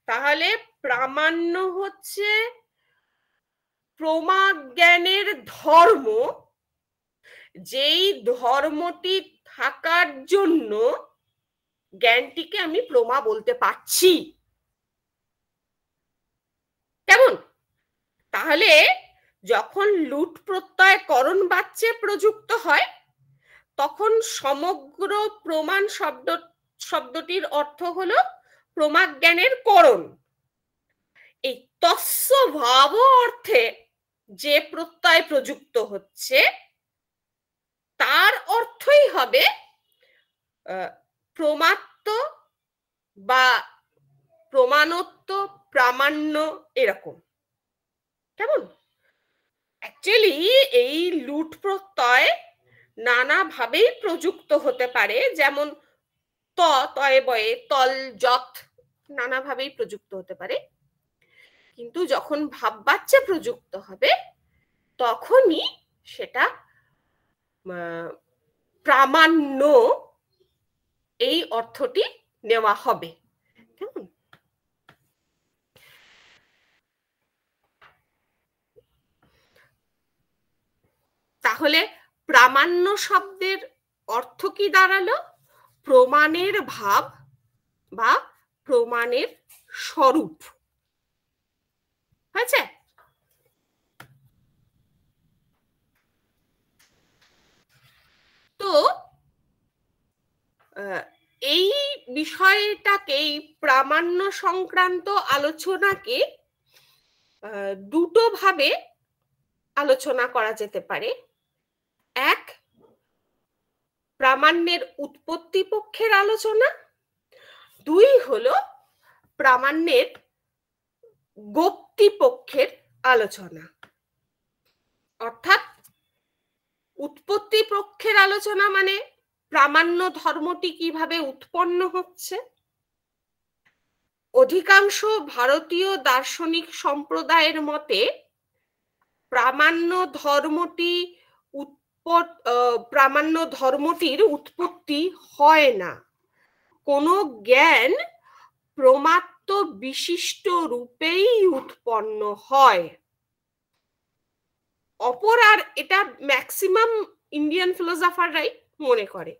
তাহলে প্রামাণ্য হচ্ছে প্রমাক জ্ঞানের ধর্ম, যেই ধর্মটি থাকার জন্য জ্ঞানটিকে আমি প্রমা বলতে পারছি। কেমন? তাহলে যখন লুট প্রত্যয় করণ বাচ্যে প্রযুক্ত হয় তখন সমগ্র প্রমাণ শব্দটির অর্থ হলো প্রমাক জ্ঞানের করণ। এই তস্য ভাব অর্থে যে প্রত্যয় প্রযুক্ত হচ্ছে তার অর্থই হবে প্রমাত্ম বা প্রমাণত্ব, প্রামাণ্য, এরকম। কেমন? অ্যাকচুয়ালি এই লুট প্রত্যয় নানাভাবেই প্রযুক্ত হতে পারে, যেমন তয়ে বয়ে তল যথ নানাভাবেই প্রযুক্ত হতে পারে, কিন্তু যখন ভাব বাচ্যে প্রযুক্ত হবে তখনই সেটা প্রামাণ্য এই অর্থটি নেওয়া হবে। কেমন? তাহলে প্রামাণ্য শব্দের অর্থ কি দাঁড়ালো? প্রমাণের ভাব বা প্রমাণের স্বরূপ। হয়েছে? তো এই বিষয়টাকে, এই প্রামাণ্য সংক্রান্ত আলোচনাকে দুটো ভাবে আলোচনা করা যেতে পারে। এক, প্রামাণ্যের উৎপত্তি পক্ষের আলোচনা। দুই হলো প্রামাণ্যের গোপ্তি পক্ষের আলোচনা। অর্থাৎ উৎপত্তি পক্ষের আলোচনা মানে প্রামাণ্য ধর্মটি কিভাবে উৎপন্ন হচ্ছে, অধিকাংশ ভারতীয় দার্শনিক সম্প্রদায়ের মতে প্রামাণ্য ধর্মটির উৎপত্তি হয় না, কোনো জ্ঞান প্রমাত্ত বিশিষ্ট রূপেই উৎপন্ন হয়। অপর, আর এটা ম্যাক্সিমাম ইন্ডিয়ান ফিলোসফাররাই মনে করে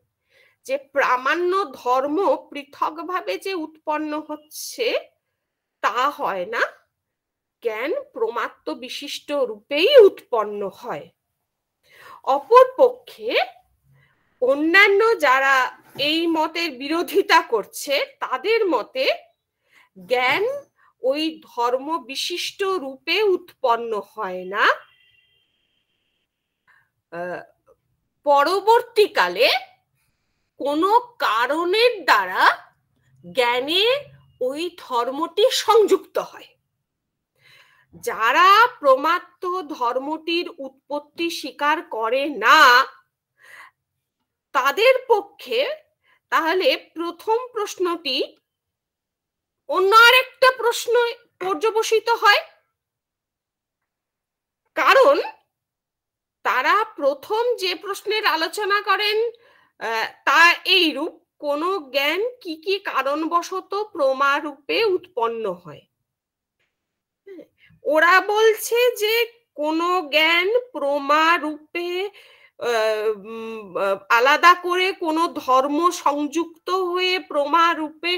যে প্রামাণ্য ধর্ম পৃথকভাবে যে উৎপন্ন হচ্ছে তা হয় না, জ্ঞান প্রমাত্ত বিশিষ্ট রূপেই উৎপন্ন হয়। অপর পক্ষে অন্যান্য যারা এই মতের বিরোধিতা করছে তাদের মতে জ্ঞান ওই ধর্ম বিশিষ্ট রূপে উৎপন্ন হয় না, পরবর্তীকালে কোনো কারণের দ্বারা জ্ঞানে ওই ধর্মটি সংযুক্ত হয়। যারা প্রমাত্ত ধর্মটির উৎপত্তি স্বীকার করে না তাদের পক্ষে তাহলে প্রথম প্রশ্নটি অন্য আরেকটা প্রশ্ন পর্যবসিত হয়, কারণ তারা প্রথম যে প্রশ্নের আলোচনা করেন তা এইরূপ: কোন জ্ঞান কি কি কারণবশত প্রমারূপে উৎপন্ন হয়। ওরা বলছে যে কোন জ্ঞান প্রমারূপে আলাদা করে কোন ধর্ম সংযুক্ত হয়ে প্রমারূপে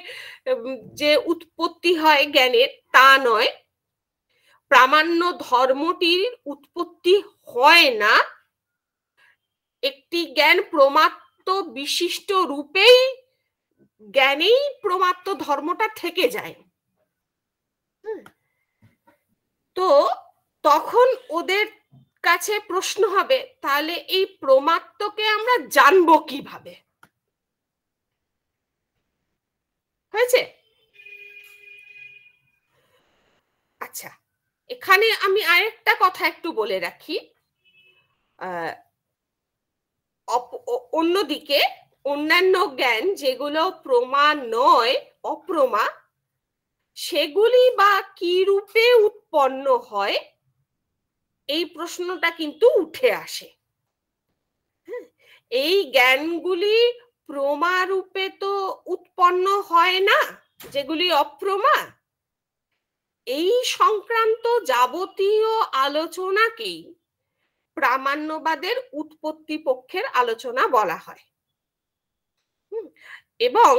যে উৎপত্তি হয় জ্ঞানের তা নয়, প্রামাণ্য ধর্মটির উৎপত্তি হয় না, একটি জ্ঞান প্রমাত্ত বিশিষ্ট রূপেই জ্ঞানেই প্রমাত্ত ধর্মটা থেকে যায়। তো তখন ওদের কাছে প্রশ্ন হবে, তাহলে এই প্রমাত্তকে আমরা জানবো কিভাবে? হয়েছে? আচ্ছা, এখানে আমি আরেকটা কথা একটু বলে রাখি। অন্যদিকে অন্যান্য জ্ঞান যেগুলো প্রমা নয়, অপ্রমা, সেগুলি বা কি রূপে উৎপন্ন হয় এই প্রশ্নটা কিন্তু উঠে আসে। এই জ্ঞানগুলি প্রমা রূপে তো উৎপন্ন হয় না, যেগুলি অপ্রমা। এই সংক্রান্ত যাবতীয় আলোচনাকেই প্রামাণ্যবাদের উৎপত্তি পক্ষের আলোচনা বলা হয়। এবং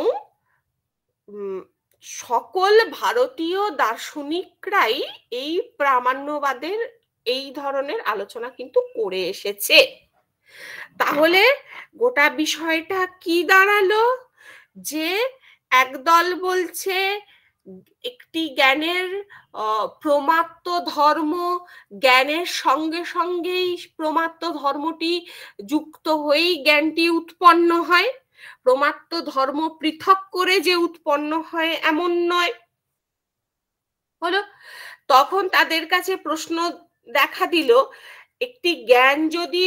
সকল ভারতীয় দার্শনিকরাই এই প্রামাণ্যবাদের এই ধরনের আলোচনা কিন্তু করে এসেছে। তাহলে গোটা বিষয়টা কি দাঁড়ালো? যে একদল বলছে একটি জ্ঞানের প্রমাত্ত ধর্ম, জ্ঞানের সঙ্গে সঙ্গেই প্রমাত্ত ধর্মটি যুক্ত হয়েই জ্ঞানটি উৎপন্ন হয়, প্রমাত্ত ধর্ম পৃথক করে যে উৎপন্ন হয় এমন নয়। হলো, তখন তাদের কাছে প্রশ্ন দেখা দিল, একটি জ্ঞান যদি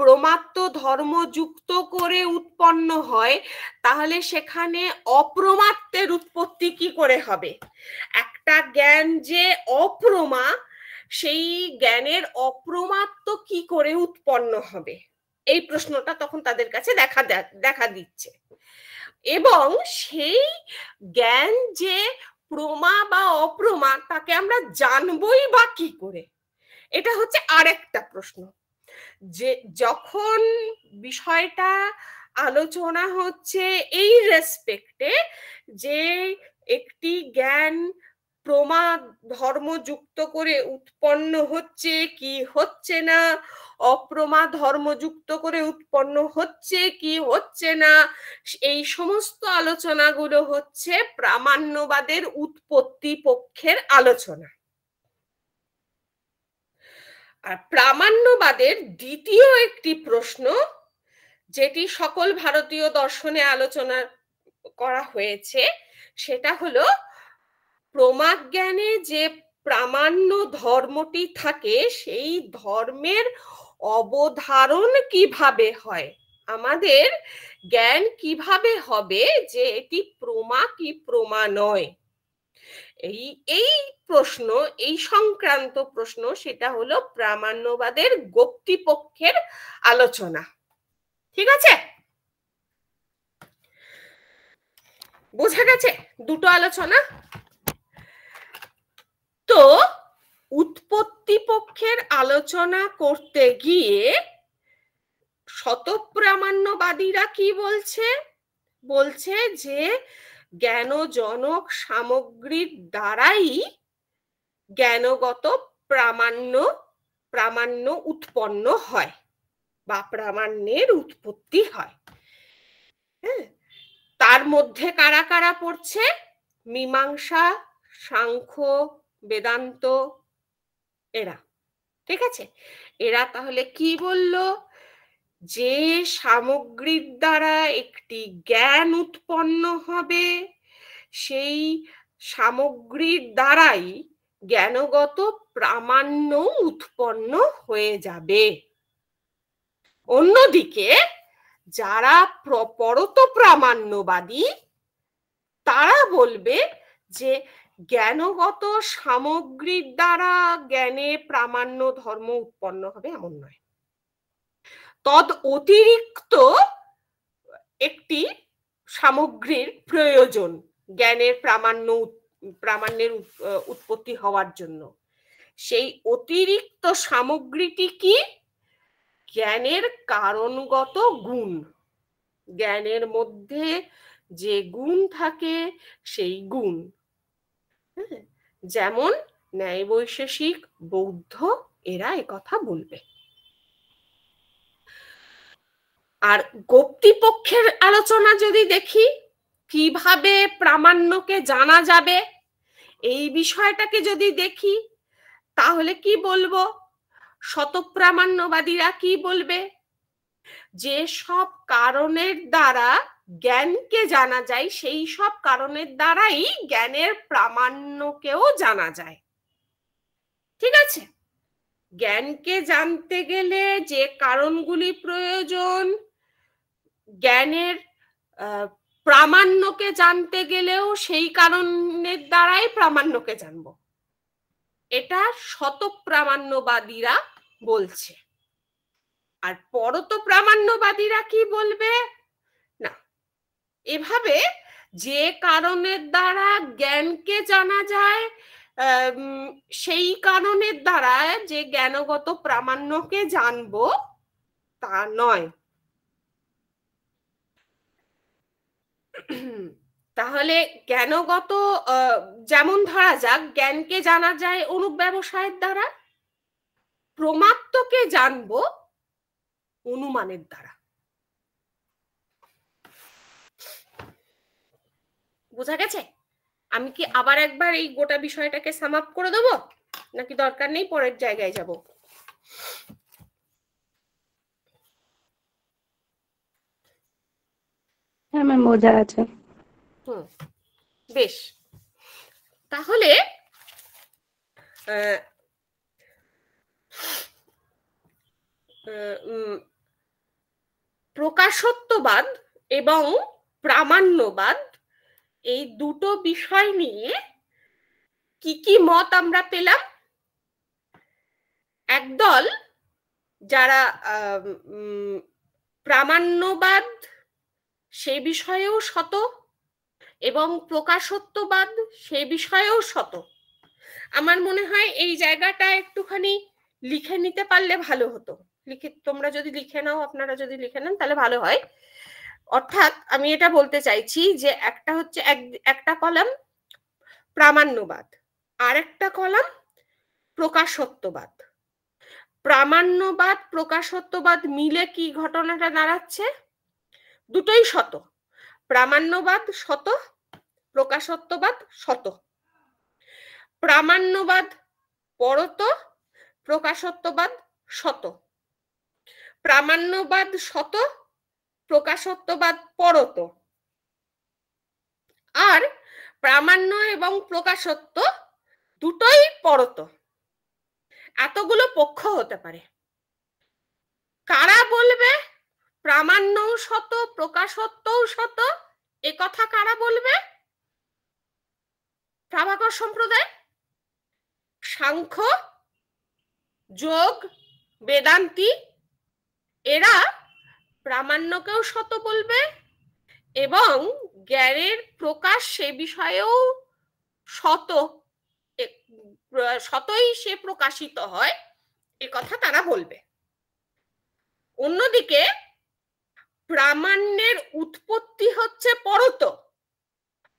প্রমাত্ত ধর্ম যুক্ত করে উৎপন্ন হয় তাহলে সেখানে অপ্রমাত্তের উৎপত্তি কি করে হবে? একটা জ্ঞান যে অপ্রমা, সেই জ্ঞানের অপ্রমাত্ত কি করে উৎপন্ন হবে? এই প্রশ্নটা তখন তাদের কাছে দেখা দিচ্ছে। এবং সেই জ্ঞান যে প্রমা বা অপ্রমা তাকে আমরা জানবই বা কি করে? এটা হচ্ছে আরেকটা প্রশ্ন। যে যখন বিষয়টা আলোচনা হচ্ছে এই রেসপেক্টে যে একটি জ্ঞান প্রমা ধর্ম যুক্ত করে উৎপন্ন হচ্ছে কি হচ্ছে না, অপ্রমা ধর্ম যুক্ত করে উৎপন্ন হচ্ছে কি হচ্ছে না, এই সমস্ত আলোচনাগুলো হচ্ছে প্রামাণ্যবাদের উৎপত্তি পক্ষের আলোচনা। আর প্রামাণ্যবাদের দ্বিতীয় একটি প্রশ্ন, যেটি সকল ভারতীয় দর্শনে আলোচনা করা হয়েছে, সেটা হলো প্রমাজ্ঞানে যে প্রামাণ্য ধর্মটি থাকে সেই ধর্মের অবধারণ কিভাবে হয়? আমাদের জ্ঞান কিভাবে হবে যে এটি প্রমা কি প্রমা নয়? এই এই প্রশ্ন, এই সংক্রান্ত প্রশ্ন, সেটা হলো প্রামাণ্যবাদের গোপ্তিপক্ষের আলোচনা। ঠিক আছে, বোঝা গেছে দুটো আলোচনা। তো উৎপত্তি পক্ষের আলোচনা করতে গিয়ে শতপ্রামাণ্যবাদীরা কি বলছে? বলছে যে জ্ঞানজনক সামগ্রীর দ্বারাই জ্ঞানগত প্রামাণ্য উৎপন্ন হয় বা প্রামাণ্যের উৎপত্তি হয়। হ্যাঁ, তার মধ্যে কারা কারা পড়ছে? মীমাংসা, সাংখ্য, বেদান্ত, এরা। ঠিক আছে, এরা তাহলে কি বলল? যে সামগ্রীর দ্বারা একটি জ্ঞান উৎপন্ন হবে, সেই সামগ্রীর দ্বারাই জ্ঞানগত প্রামাণ্য উৎপন্ন হয়ে যাবে। অন্যদিকে যারা পরত প্রামাণ্যবাদী, তারা বলবে যে জ্ঞানগত সামগ্রীর দ্বারা জ্ঞানে প্রামাণ্য ধর্ম উৎপন্ন হবে এমন নয়, তদ অতিরিক্ত একটি সামগ্রীর প্রয়োজন জ্ঞানের প্রামাণ্যের উৎপত্তি হওয়ার জন্য। সেই অতিরিক্ত সামগ্রীটি কি? জ্ঞানের কারণগত গুণ। জ্ঞানের মধ্যে যে গুণ থাকে সেই গুণ। যেমন ন্যায় বৈশেষিক, বৌদ্ধ, এরা একথা বলবে। আর গোপ্তিপক্ষের আলোচনা যদি দেখি, কিভাবে প্রামাণ্যকে জানা যাবে এই বিষয়টাকে যদি দেখি, তাহলে কি বলবো? শতপ্রামাণ্যবাদীরা কি বলবে? যে সব কারণের দ্বারা জ্ঞানকে জানা যায়, সেই সব কারণের দ্বারাই জ্ঞানের প্রামাণ্যকেও জানা যায়। ঠিক আছে, জ্ঞানকে জানতে গেলে যে কারণগুলি প্রয়োজন, জ্ঞানের প্রামাণ্যকে জানতে গেলেও সেই কারণের দ্বারাই প্রামাণ্যকে জানবো, এটা শতপ্রামাণ্যবাদীরা বলছে। আর পরত প্রামাণ্যবাদীরা কি বলবে? না, এভাবে যে কারণের দ্বারা জ্ঞানকে জানা যায়, সেই কারণের দ্বারা যে জ্ঞানগত প্রামাণ্যকে জানবো তা নয়। তাহলে জ্ঞানগত, যেমন ধরা যাক, জ্ঞানকে জানা যায় অনুব্যবসায়ের দ্বারা, প্রমাত্মকে জানবো অনুমানের দ্বারা। বোঝা গেছে? আমি কি আবার একবার এই গোটা বিষয়টাকে সাম আপ করে দেবো, নাকি দরকার নেই, পরের জায়গায় যাব? হ্যাঁ ম্যাম, বোঝা আছে। বেশ, তাহলে প্রকাশত্ববাদ এবং প্রামাণ্যবাদ, এই দুটো বিষয় নিয়ে কি কি মত আমরা পেলাম? একদল যারা প্রামাণ্যবাদ সে বিষয়েও শত এবং প্রকাশত্ববাদ সে বিষয়েও শত। আমার মনে হয় এই জায়গাটা একটুখানি লিখে নিতে পারলে ভালো হতো। তোমরা যদি লিখে নাও, আপনারা যদি লিখে নেন তাহলে ভালো হয়। অর্থাৎ আমি এটা বলতে চাইছি যে একটা হচ্ছে একটা কলাম প্রামাণ্যবাদ, আর একটা কলাম প্রকাশত্ববাদ। প্রামাণ্যবাদ প্রকাশত্ববাদ মিলে কি ঘটনাটা দাঁড়াচ্ছে? দুটোই শত। প্রামাণ্যবাদ শত, প্রকাশত্ববাদ শত। প্রামাণ্যবাদ পরত, প্রকাশত্ববাদ শত। প্রামাণ্যবাদ শত, প্রকাশত্ববাদ পরত। আর প্রামাণ্য এবং প্রকাশত্ব দুটোই পরত। এতগুলো পক্ষ হতে পারে। কারা বলবে প্রামাণ্যও শত, প্রকাশত্বও শত? এ কথা কারা বলবে? প্রাভাকর সম্প্রদায়, সাংখ্য, যোগ, বেদান্তি, এরা প্রামাণ্যকেও সত বলবে এবং জ্ঞানের প্রকাশ সে বিষয়েও সতই সে প্রকাশিত হয় এ কথা তারা বলবে। অন্যদিকে প্রামাণ্যের উৎপত্তি হচ্ছে পরত,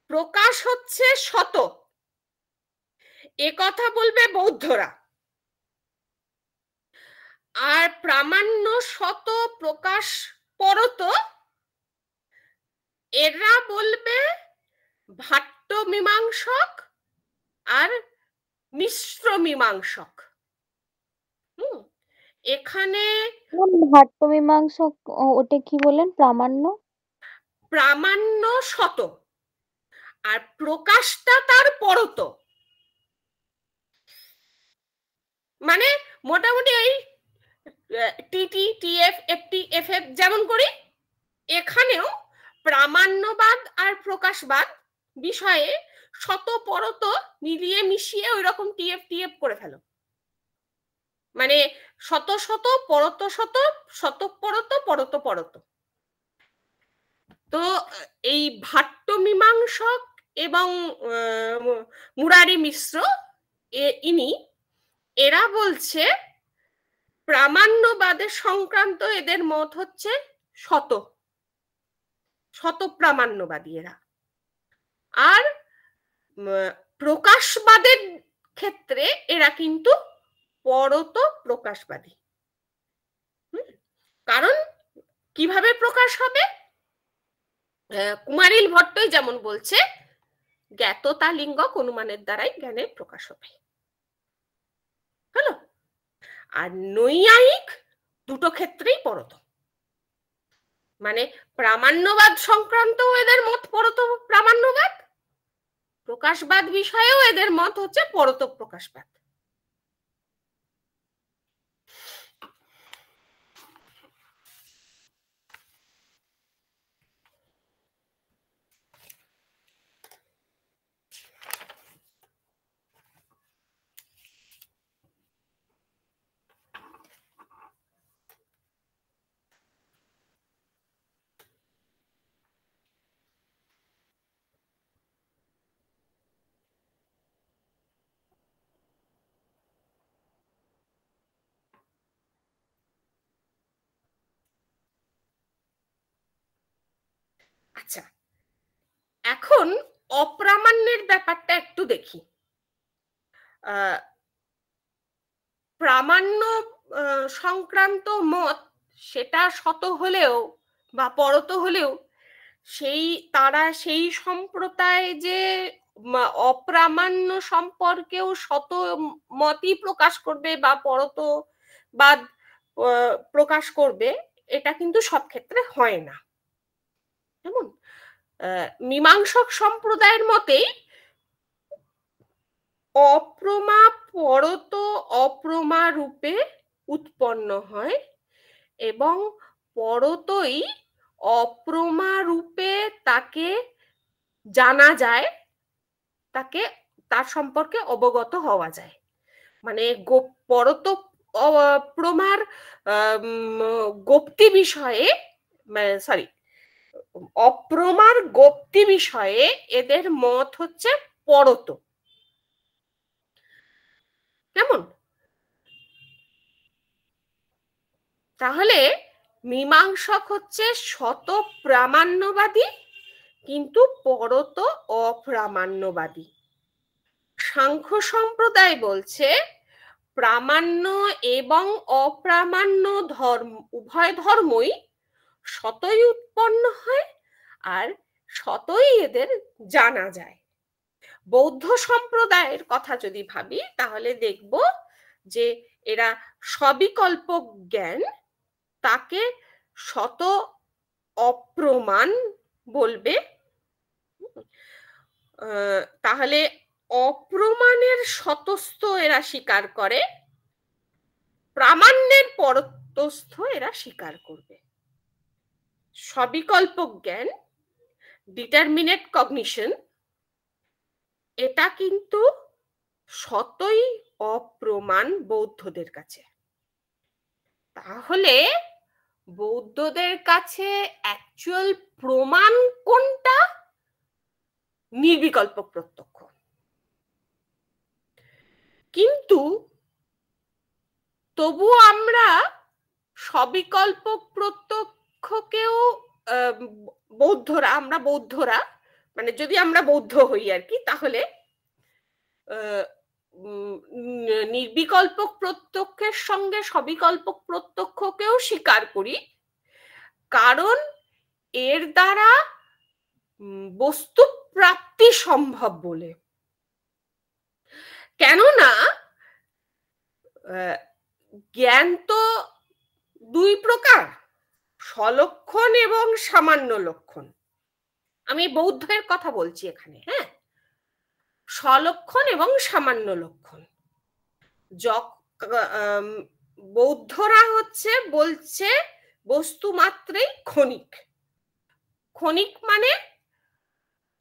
প্রকাশ হচ্ছে সত, এ কথা বলবে বৌদ্ধরা। আর প্রামাণ্য সত প্রকাশ পরত এরা বলবে ভাট্ট মীমাংসক আর মিশ্র মীমাংসক। এখানে ভাট্ট মীমাংসক ওটা কি বলেন? প্রামাণ্য সত আর প্রকাশটা তার পরত, মানে মোটামুটি এই টিটি, টিএফ, এফটি, এফএফ যেমন করি, এখানেও প্রামাণ্যবাদ আর প্রকাশবাদ বিষয়ে শত পরত মিলিয়ে মিশিয়ে ওই রকম টিএফ টিএফ করে ফেলো, মানে শত শত পরত শত, শত পরত পরত পরত। তো এই ভাট্ট মীমাংসক এবং মুরারি মিশ্র এরা বলছে প্রামাণ্যবাদের সংক্রান্ত এদের মত হচ্ছে শত প্রামাণ্যবাদী এরা। আর প্রকাশবাদের ক্ষেত্রে এরা কিন্তু পরত প্রকাশবাদী। কারণ কিভাবে প্রকাশ হবে? কুমারিল ভট্টই যেমন বলছে, জ্ঞাততা লিঙ্গক অনুমানের দ্বারাই জ্ঞানের প্রকাশ হবে। হলো? আর নৈয়ায়িক দুটো ক্ষেত্রেই পরত, মানে প্রামাণ্যবাদ সংক্রান্ত এদের মত পরত প্রামাণ্যবাদ, প্রকাশবাদ বিষয়েও এদের মত হচ্ছে পরত প্রকাশবাদ। আচ্ছা, এখন অপ্রামাণ্যের ব্যাপারটা একটু দেখি। প্রামাণ্য সংক্রান্ত মত সেটা শত হলেও বা পরত হলেও তারা সেই সম্প্রদায় যে অপ্রামাণ্য সম্পর্কেও শত মতই প্রকাশ করবে বা পরতবাদ প্রকাশ করবে, এটা কিন্তু সব ক্ষেত্রে হয় না। যেমন মীমাংসক সম্প্রদায়ের মতেই অপ্রমা পরত অপ্রমা রূপে উৎপন্ন হয় এবং পরতই অপ্রমা রূপে তাকে জানা যায়, তার সম্পর্কে অবগত হওয়া যায়। মানে পরত প্রমার গোপ্তি বিষয়ে, অপ্রমার গোপ্তি বিষয়ে এদের মত হচ্ছে পরত। কেমন? তাহলে মীমাংসক হচ্ছে শত প্রামাণ্যবাদী কিন্তু পরত অপ্রামাণ্যবাদী। সাংখ্য সম্প্রদায় বলছে প্রামাণ্য এবং অপ্রামাণ্য উভয় ধর্মই শতই উৎপন্ন হয় আর শতই এদের জানা যায়। বৌদ্ধ সম্প্রদায়ের কথা যদি ভাবি তাহলে দেখব যে এরা সবিকল্প জ্ঞান, তাকে শত অপ্রমাণ বলবে। তাহলে অপ্রমাণের শতস্থ এরা স্বীকার করে, প্রামাণ্যের পরতস্থ এরা স্বীকার করবে। সবিকল্প জ্ঞান, ডিটারমিনেট কগনিশন, এটা কিন্তু সতই অপ্রমাণ বৌদ্ধদের কাছে। তাহলে বৌদ্ধদের কাছে অ্যাকচুয়াল প্রমাণ কোনটা? নির্বিকল্প প্রত্যক্ষ। কিন্তু তবু আমরা সবিকল্প প্রত্যক্ষকেও আমরা বৌদ্ধরা মানে যদি আমরা বৌদ্ধ হই আর কি, তাহলে নির্বিকল্প প্রত্যক্ষের সঙ্গে সবিকল্প প্রত্যক্ষকেও স্বীকার করি, কারণ এর দ্বারা বস্তু প্রাপ্তি সম্ভব বলে। কেননা জ্ঞান তো দুই প্রকার, সলক্ষণ এবং সামান্য লক্ষণ। আমি বৌদ্ধের কথা বলছি এখানে, হ্যাঁ, সলক্ষণ এবং সামান্য লক্ষণ। বৌদ্ধরা বলছে বস্তু মাত্রই ক্ষণিক। ক্ষণিক মানে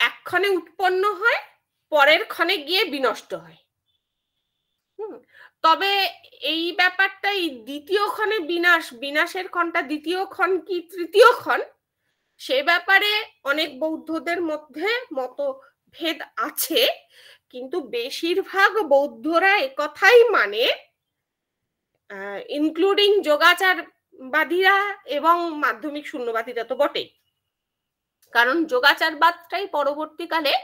এক্ষণে উৎপন্ন হয়, পরের ক্ষণে গিয়ে বিনষ্ট হয়। তবে এই ব্যাপারটা দ্বিতীয় ক্ষণে বিনাশের ক্ষণটা দ্বিতীয় ক্ষণ কি তৃতীয় ক্ষণ, সে ব্যাপারে অনেক বৌদ্ধদের মধ্যে মতভেদ আছে। কিন্তু বেশিরভাগ বৌদ্ধরা একথাই মানে, ইনক্লুডিং যোগাচারবাদীরা এবং মাধ্যমিক শূন্যবাদীরা তো বটেই, কারণ যোগাচারবাদটাই পরবর্তীকালে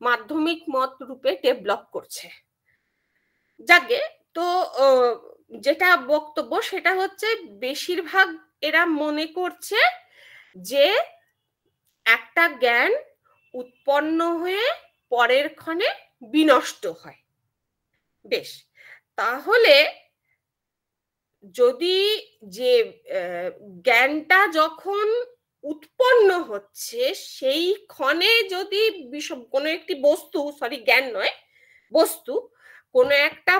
মাধ্যমিক মত রূপে ডেভেলপ করছে। যাকে তো যেটা বক্তব্য সেটা হচ্ছে বেশিরভাগ এরা মনে করছে যে একটা জ্ঞান উৎপন্ন হয়ে পরের ক্ষণে বিনষ্ট হয়। বেশ, তাহলে যদি যে জ্ঞানটা যখন উৎপন্ন হচ্ছে সেই ক্ষণে যদি কোনো একটি বস্তু, জ্ঞান নয় বস্তু, কোনো একটা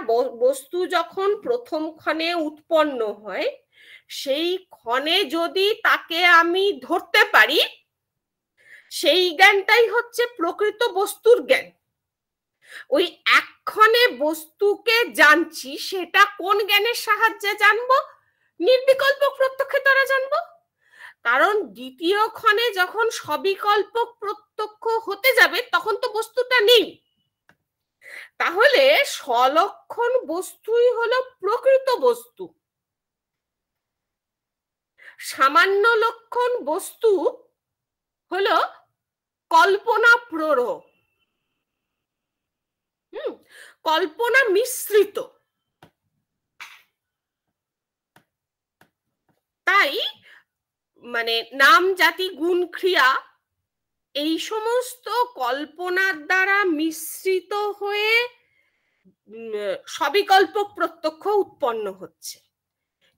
বস্তু যখন প্রথম ক্ষণে উৎপন্ন হয়, সেই ক্ষণে যদি তাকে আমি ধরতে পারি, সেই জ্ঞানটাই হচ্ছে প্রকৃত বস্তুর জ্ঞান। ওই একক্ষণে বস্তুকে জানছি, সেটা কোন জ্ঞানের সাহায্যে জানবো? নির্বিকল্প প্রত্যক্ষের দ্বারা জানবো। কারণ দ্বিতীয় ক্ষণে যখন সবিকল্প প্রত্যক্ষ হতে যাবে তখন তো বস্তুটা নেই। তাহলে সলক্ষণ বস্তুই হলো প্রকৃত বস্তু, সামান্য লক্ষণ বস্তু হলো কল্পনা প্ররহ, কল্পনা মিশ্রিত। তাই মানে নাম, জাতি, গুণ, ক্রিয়া এই সমস্ত কল্পনার দ্বারা মিশ্রিত হয়ে সবিকল্প প্রত্যক্ষ উৎপন্ন হচ্ছে।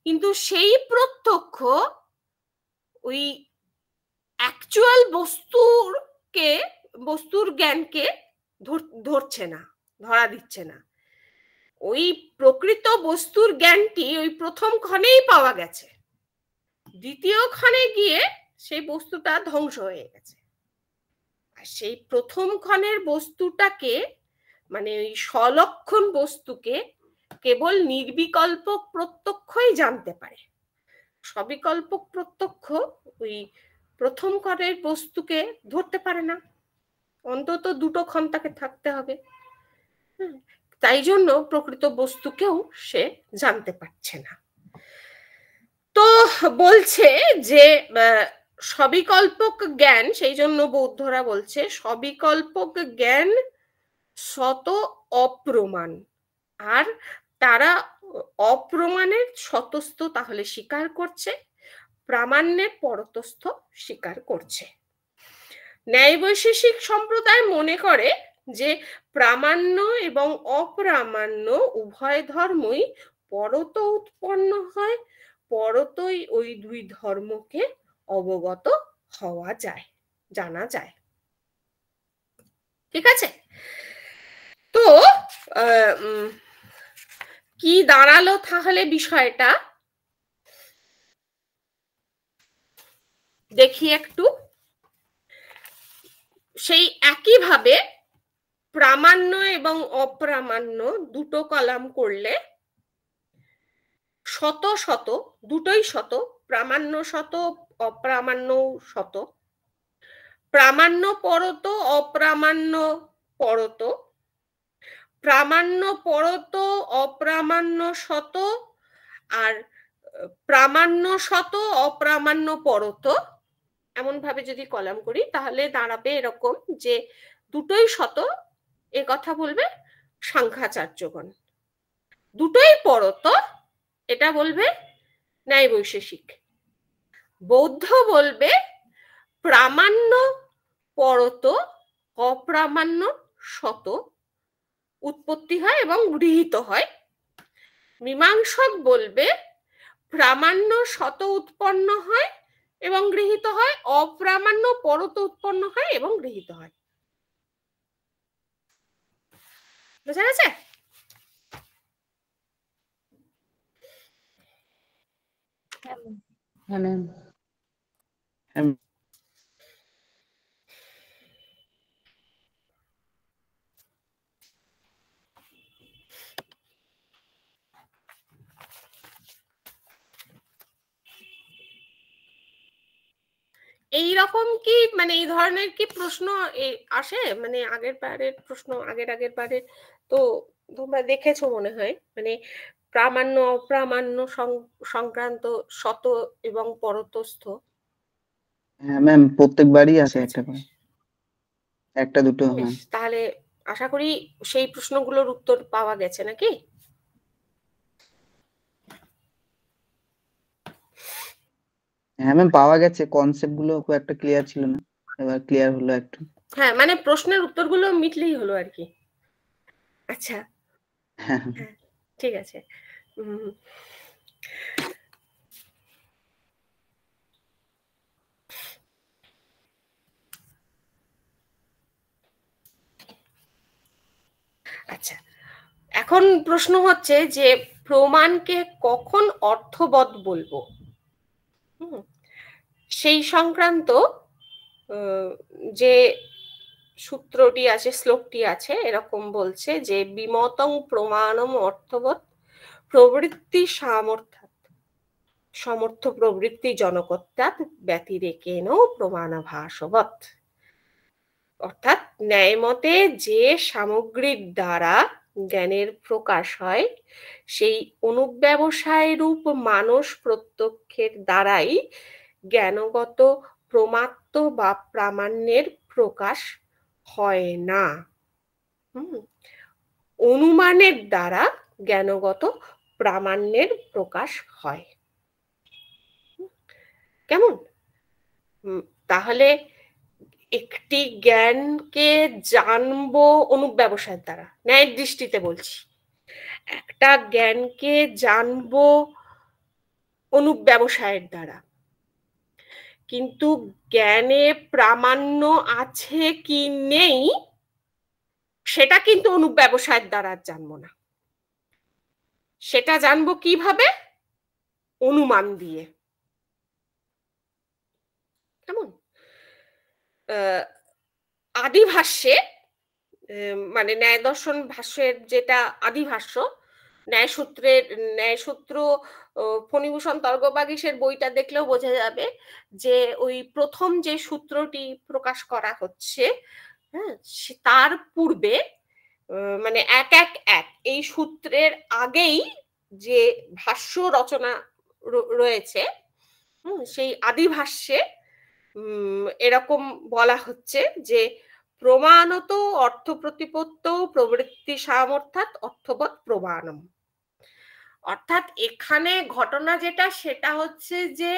কিন্তু সেই প্রত্যক্ষ ওই অ্যাকচুয়াল বস্তুর জ্ঞানকে ধরছে না, ধরা দিচ্ছে না। ওই প্রকৃত বস্তুর জ্ঞানটি ওই প্রথম ক্ষণেই পাওয়া গেছে, দ্বিতীয় ক্ষণে গিয়ে সেই বস্তুটা ধ্বংস হয়ে গেছে। আর সেই প্রথম ক্ষণের বস্তুটাকে মানে ওই সলক্ষণ বস্তুকে কেবল নির্বিকল্প প্রত্যক্ষই জানতে পারে। সবিকল্প প্রত্যক্ষ ওই প্রথম ক্ষণের বস্তুকে ধরতে পারে না, অন্তত দুটো ক্ষণ তাকে থাকতে হবে। তাই জন্য প্রকৃত বস্তুকেও সে জানতে পারছে না। তো বলছে যে সবিকল্পক জ্ঞান, সেই জন্য বৌদ্ধরা বলছে সবিকল্পক জ্ঞান শত অপ্রমাণ। আর তারা অপ্রমাণের শতস্থ তাহলে স্বীকার করছে, প্রামাণ্যের পরতস্থ স্বীকার করছে। ন্যায় বৈশেষিক সম্প্রদায় মনে করে যে প্রামাণ্য এবং অপ্রামাণ্য উভয় ধর্মই পরত উৎপন্ন হয়, পরতই ওই দুই ধর্মকে অবগত হওয়া যায়, জানা যায়। ঠিক আছে? তো কি দাঁড়ালো তাহলে বিষয়টা দেখি একটু। সেই একইভাবে প্রামাণ্য এবং অপ্রামাণ্য দুটো কলাম করলে শত শত, দুটোই শত, প্রামাণ্য শত, অপ্রামাণ্য শত, প্রামাণ্য পরত, অপ্রামাণ্য পরত, প্রামাণ্য পরত, অপ্রামাণ্য শত, আর প্রামাণ্য শত, অপ্রামাণ্য পরত, এমন ভাবে যদি কলাম করি তাহলে দাঁড়াবে এরকম যে দুটোই শত, এ কথা বলবে সাংখ্যাচার্যগণ। দুটোই পরত, এটা বলবে ন্যায় বৈশেষিক। বৌদ্ধ বলবে প্রামাণ্য পরত, অপ্রামাণ্য শত উৎপত্তি হয় এবং গৃহীত হয়। মীমাংসক বলবে প্রামাণ্য শত উৎপন্ন হয় এবং গৃহীত হয়, অপ্রামাণ্য পরত উৎপন্ন হয় এবং গৃহীত হয়। বোঝা গেছে? হ্যাঁ ম্যাম। এই রকম কি মানে এই ধরনের কি প্রশ্ন আসে? মানে আগের বারের প্রশ্ন, আগের বারের তো তোমরা দেখেছো মনে হয়, মানে প্রামাণ্য অপ্রামাণ্য সংক্রান্ত শত এবং পরতস্থ। হ্যাঁ ম্যাম, প্রত্যেকবারই আসে একটা করে, একটা দুটো। হ্যাঁ, তাহলে আশা করি সেই প্রশ্নগুলোর উত্তর পাওয়া গেছে নাকি? হ্যাঁ ম্যাম, পাওয়া গেছে। কনসেপ্ট গুলো খুব একটা ক্লিয়ার ছিল না, এবার ক্লিয়ার হলো একটু। হ্যাঁ, মানে প্রশ্নের উত্তরগুলো মিটলেই হলো আর কি। আচ্ছা, হ্যাঁ ঠিক আছে। আচ্ছা, এখন প্রশ্ন হচ্ছে যে প্রমাণকে কখন অর্থবৎ বলবো, সেই সংক্রান্ত যে সূত্রটি আছে, শ্লোকটি আছে, এরকম বলছে যে বিমতং প্রমাণম অর্থবৎ প্রবৃত্তি সামর্থ্যাৎ সমর্থ প্রবৃত্তি জনকত্যাৎ ব্যতিরেকেন প্রমাণাভাসবৎ। অর্থাৎ ন্যায়মতে যে সামগ্রীর দ্বারা জ্ঞানের প্রকাশ হয় সেই অনুব্যবসায় রূপ মানস প্রত্যক্ষের দ্বারাই জ্ঞানগত প্রমাত্ম বা প্রামাণ্যের প্রকাশ হয় না। অনুমানের দ্বারা জ্ঞানগত প্রামাণ্যের প্রকাশ হয়। কেমন? তাহলে একটি জ্ঞানকে জানবো অনুব্যবসায়ের দ্বারা, ন্যায়ের দৃষ্টিতে বলছি, একটা জ্ঞানকে জানবো অনুব্যবসায়ের দ্বারা, কিন্তু জ্ঞানে প্রামাণ্য আছে কি নেই সেটা কিন্তু অনুব্যবসায়ের দ্বারা জানবো না। সেটা জানবো কিভাবে? অনুমান দিয়ে। কেমন? আদিভাষ্যে, মানে ন্যায় দর্শন ভাষ্যের যেটা আদিভাষ্য, ন্যায়সূত্র ফণিভূষণ তর্কবাগীশের বইটা দেখলেও বোঝা যাবে যে ওই প্রথম যে সূত্রটি প্রকাশ করা হচ্ছে, হ্যাঁ, তার পূর্বে মানে এক এই সূত্রের আগেই যে ভাষ্য রচনা রয়েছে, সেই আদিভাষ্যে এরকম বলা হচ্ছে যে প্রমাণত অর্থ প্রতিপত্ত প্রবৃত্তি সামর্থ্যাৎ অর্থবৎ প্রমাণম। অর্থাৎ এখানে ঘটনা যেটা সেটা হচ্ছে যে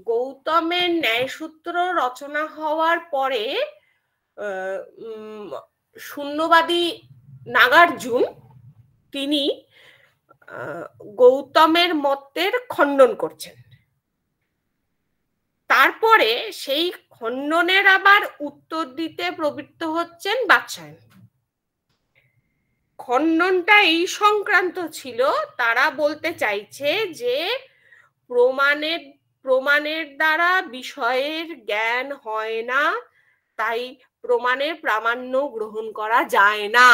গৌতমের ন্যায়সূত্র রচনা হওয়ার পরে শূন্যবাদী নাগার্জুন তিনি গৌতমের মতের খণ্ডন করছেন। তারপরে সেই খণ্ডনের আবার উত্তর দিতে প্রবৃত্ত হচ্ছেন বাৎসায়ন। খণ্ডনটা এই সংক্রান্ত ছিল, তারা বলতে চাইছে যে প্রমাণের দ্বারা বিষয়ের জ্ঞান হয় না, তাই প্রমাণের প্রামাণ্য গ্রহণ করা যায় না,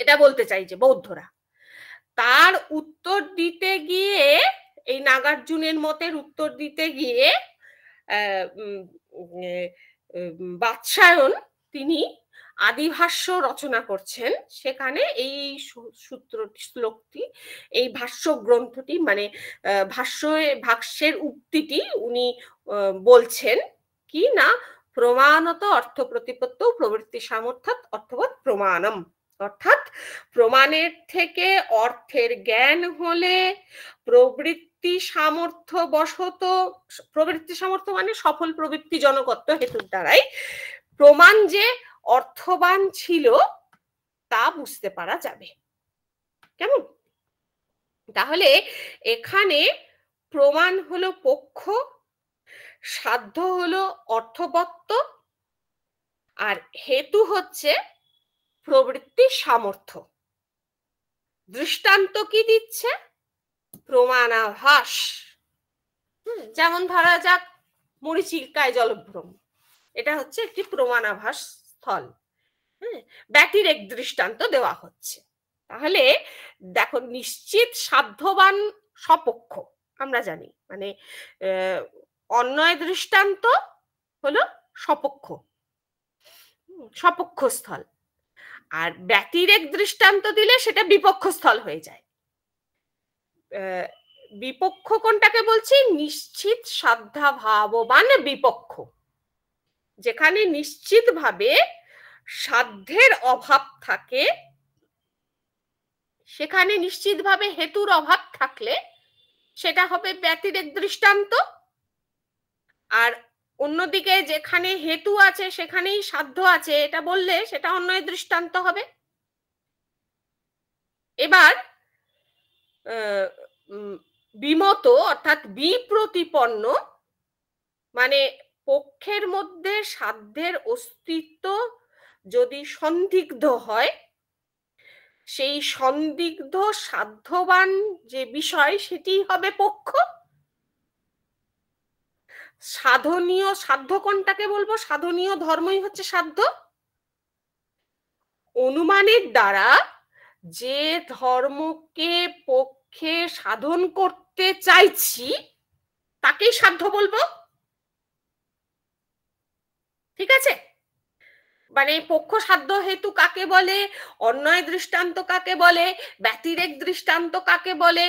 এটা বলতে চাইছে বৌদ্ধরা। তার উত্তর দিতে গিয়ে, এই নাগার্জুনের মতের উত্তর দিতে গিয়ে বাৎসায়ন তিনি আদিভাষ্য রচনা করছেন। সেখানে এই শ্লোকটি, এই ভাষ্য গ্রন্থটি মানে ভাষ্যের উক্তিটি উনি বলছেন কি না, প্রমাণত অর্থ প্রতিপত্ত প্রবৃত্তি সামর্থ্যাৎ অর্থবৎ প্রমাণম, অর্থাৎ প্রমাণের থেকে অর্থের জ্ঞান হলে প্রবৃত্তি সামর্থ্য বশত, প্রবৃত্তি সামর্থ্য মানে সফল প্রবৃত্তি জনকত্ব হেতুর দ্বারাই প্রমাণ যে অর্থবান ছিল তা বুঝতে পারা যাবে। কেমন? তাহলে এখানে প্রমাণ হলো পক্ষ, সাধ্য হলো অর্থবত্ত, আর হেতু হচ্ছে প্রবৃত্তি সামর্থ্য। দৃষ্টান্ত কি দিচ্ছে? প্রমাণাভাস। যেমন ধরা যাক মরীচিকায় জলভ্রম, এটা হচ্ছে একটি প্রমাণাভাস স্থল। ব্যাটির এক দৃষ্টান্ত দেওয়া হচ্ছে। তাহলে দেখো, নিশ্চিত সাধ্যবান সপক্ষ আমরা জানি, মানে অন্যয় দৃষ্টান্ত হলো সপক্ষ, সপক্ষ স্থল, আর ব্যতিরেক দৃষ্টান্ত দিলে সেটা বিপক্ষ স্থল হয়ে যায়। বিপক্ষ কোনটাকে বলছি? নিশ্চিত সাধ্যাভাববান বিপক্ষ, যেখানে নিশ্চিতভাবে সাধ্যের অভাব থাকে, সেখানে নিশ্চিতভাবে হেতুর অভাব থাকলে সেটা হবে ব্যতিরেক দৃষ্টান্ত, আর অন্যদিকে যেখানে হেতু আছে সেখানেই সাধ্য আছে এটা বললে সেটা অন্যয় দৃষ্টান্ত হবে। এবার বিমত অর্থাৎ বিপ্রতিপন্ন মানে পক্ষের মধ্যে সাধ্যের অস্তিত্ব যদি সন্দিগ্ধ হয়, সেই সন্দিগ্ধ সাধ্যবান যে বিষয় সেটি হবে পক্ষ। সাধনীয়, সাধ্য কোনটাকে বলবো? সাধনীয় ধর্মই হচ্ছে সাধ্য। অনুমানের দ্বারা যে ধর্মকে পক্ষে সাধন করতে চাইছি তাকেই সাধ্য বলবো। ঠিক আছে? মানে পক্ষ সাধ্য হেতু কাকে বলে, অন্যয় দৃষ্টান্ত কাকে বলে, ব্যতিরেক দৃষ্টান্ত কাকে বলে,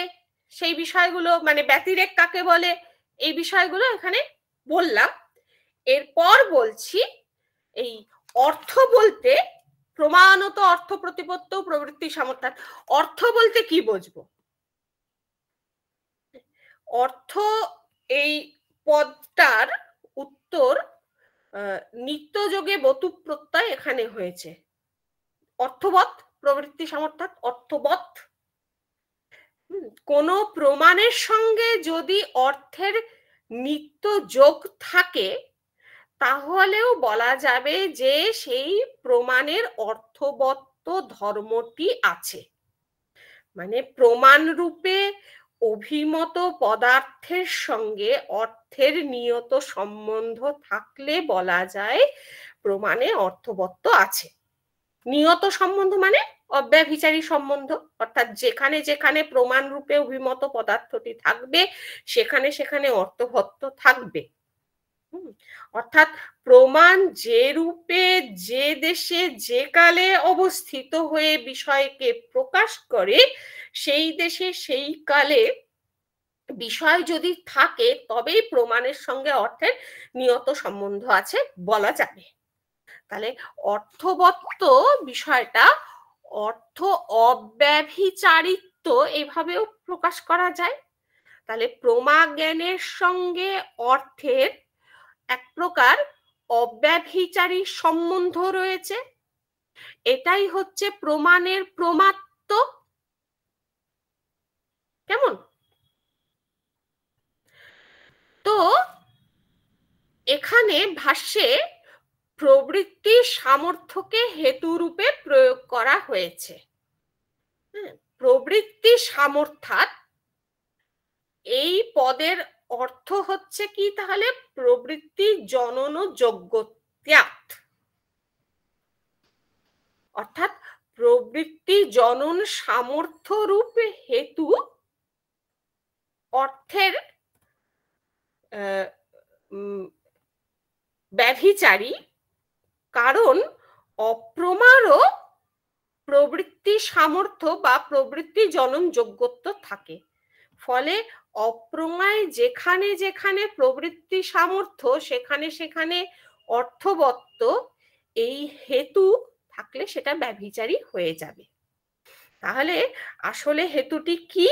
সেই বিষয়গুলো, মানে ব্যতিরেক কাকে বলে, এই বিষয়গুলো এখানে বললাম। এরপর বলছি এই অর্থ বলতে প্রমাণত অর্থ প্রতিপত্ত প্রবৃত্তি সামর্থ্যাৎ, অর্থ বলতে কি বুঝবো? অর্থ, এই পদটার উত্তর নিত্যযোগে বতু প্রত্যয় এখানে হয়েছে। অর্থবৎ প্রবৃত্তি সামর্থ্যাৎ অর্থবৎ। কোন প্রমাণের সঙ্গে যদি অর্থের নিত্য যোগ থাকে তাহলেও বলা যাবে যে সেই প্রমাণের অর্থবত্ত ধর্মটি আছে। মানে প্রমাণ রূপে অভিমত পদার্থের সঙ্গে অর্থের নিয়ত সম্বন্ধ থাকলে বলা যায় প্রমাণে অর্থবত্ত আছে। নিয়ত সম্বন্ধ মানে অব্যভিচারী সম্বন্ধ, অর্থাৎ যেখানে যেখানে প্রমাণ রূপে অভিমত পদার্থটি থাকবে সেখানে সেখানে অর্থবত্ত থাকবে। অর্থাৎ প্রমাণ যে রূপে যে দেশে যে কালে অবস্থিত হয়ে বিষয়কে প্রকাশ করে সেই দেশে সেই কালে বিষয় যদি থাকে তবেই প্রমাণের সঙ্গে অর্থের নিয়ত সম্বন্ধ আছে বলা যাবে। তাহলে অর্থবত্ত বিষয়টা অর্থ অব্যভিচারিত্ব এভাবেও প্রকাশ করা যায়। তাহলে প্রমা জ্ঞানের সঙ্গে অর্থের এক প্রকার অব্যভিচারী সম্বন্ধ রয়েছে, এটাই হচ্ছে প্রমাণের প্রমাত্ব। কেমন? তো এখানে ভাষ্যে প্রবৃত্তি সামর্থ্যকে হেতুরূপে প্রয়োগ করা হয়েছে। প্রবৃত্তি সামর্থ্যাৎ এই পদের অর্থ হচ্ছে কি তাহলে? প্রবৃত্তি জনন যোগ্যত্যাৎ, অর্থাৎ প্রবৃত্তি জনন সামর্থ্য রূপে হেতু অর্থের ব্যভিচারী, কারণ অপ্রমারও প্রবৃত্তি সামর্থ্য বা প্রবৃত্তি জনন যোগ্যত্ব থাকে। ফলে অপ্রমায় যেখানে যেখানে প্রবৃত্তি সামর্থ্য সেখানে সেখানে অর্থবত্ত এই হেতু থাকলে সেটা ব্যভিচারী হয়ে যাবে। তাহলে আসলে হেতুটি কি?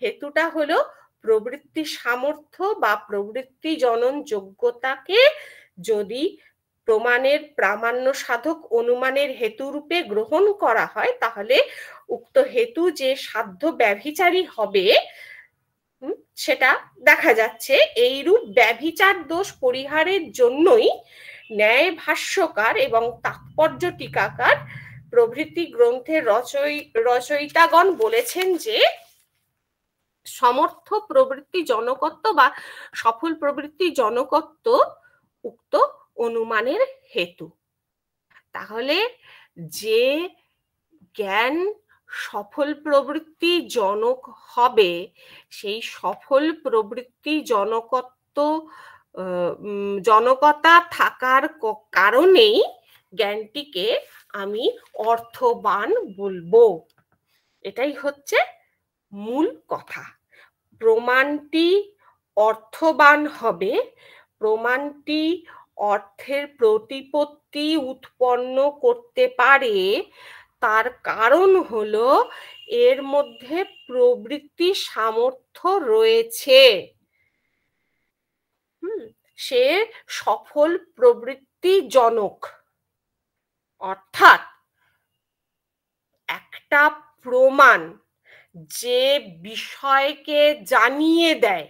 হেতুটা হলো প্রবৃত্তি সামর্থ্য বা প্রবৃত্তি জনন যোগ্যতাকে যদি প্রমাণের প্রামাণ্য সাধক অনুমানের হেতু রূপে গ্রহণ করা হয় তাহলে উক্ত হেতু যে সাধ্য ব্যভিচারী হবে সেটা দেখা যাচ্ছে। এইরূপ ব্যভিচার দোষ পরিহারের জন্যই ন্যায় ভাষ্যকার এবং তাৎপর্য টিকাকার প্রভৃতি গ্রন্থের রচয়িতাগণ বলেছেন যে সমর্থ প্রবৃত্তি জনকত্ব বা সফল প্রবৃত্তি জনকত্ব উক্ত অনুমানের হেতু। তাহলে যে জ্ঞান সফল প্রবৃত্তি জনক হবে সেই সফল প্রবৃত্তি জনকতা থাকার কারণেই জ্ঞানটিকে আমি অর্থবান বলবো। এটাই হচ্ছে মূল কথা। প্রমাণটি অর্থবান হবে, প্রমাণটি অর্থের প্রতিপত্তি উৎপন্ন করতে পারে, তার কারণ হলো এর মধ্যে প্রবৃত্তি সামর্থ্য রয়েছে। সে সফল প্রবৃত্তি জনক। অর্থাৎ একটা প্রমাণ যে বিষয়কে জানিয়ে দেয়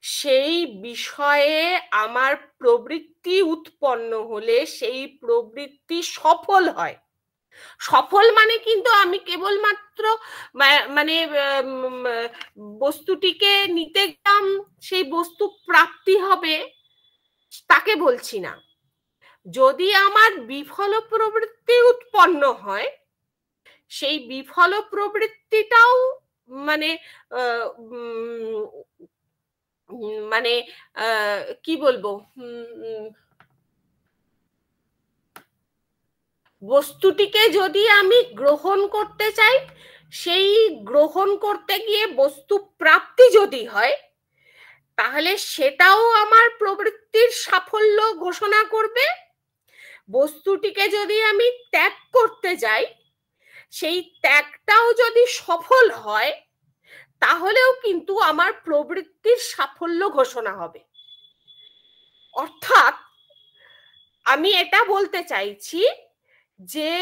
সেই বিষয়ে আমার প্রবৃত্তি উৎপন্ন হলে সেই প্রবৃত্তি সফল হয়। সফল মানে কিন্তু আমি কেবলমাত্র মানে বস্তুটিকে নিতে গেলাম সেই বস্তু প্রাপ্তি হবে তাকে বলছি না। যদি আমার বিফল প্রবৃত্তি উৎপন্ন হয় সেই বিফল প্রবৃত্তিটাও মানে মানে কি বলবো, বস্তুটিকে যদি আমি গ্রহণ করতে চাই সেই গ্রহণ করতে গিয়ে বস্তু প্রাপ্তি যদি হয় তাহলে সেটাও আমার প্রবৃত্তির সাফল্য ঘোষণা করবে। বস্তুটিকে যদি আমি ত্যাগ করতে যাই সেই ত্যাগটাও যদি সফল হয় তাহলেও কিন্তু আমার প্রবৃত্তির সাফল্য ঘোষণা হবে। অর্থাৎ আমি এটা বলতে চাইছি যে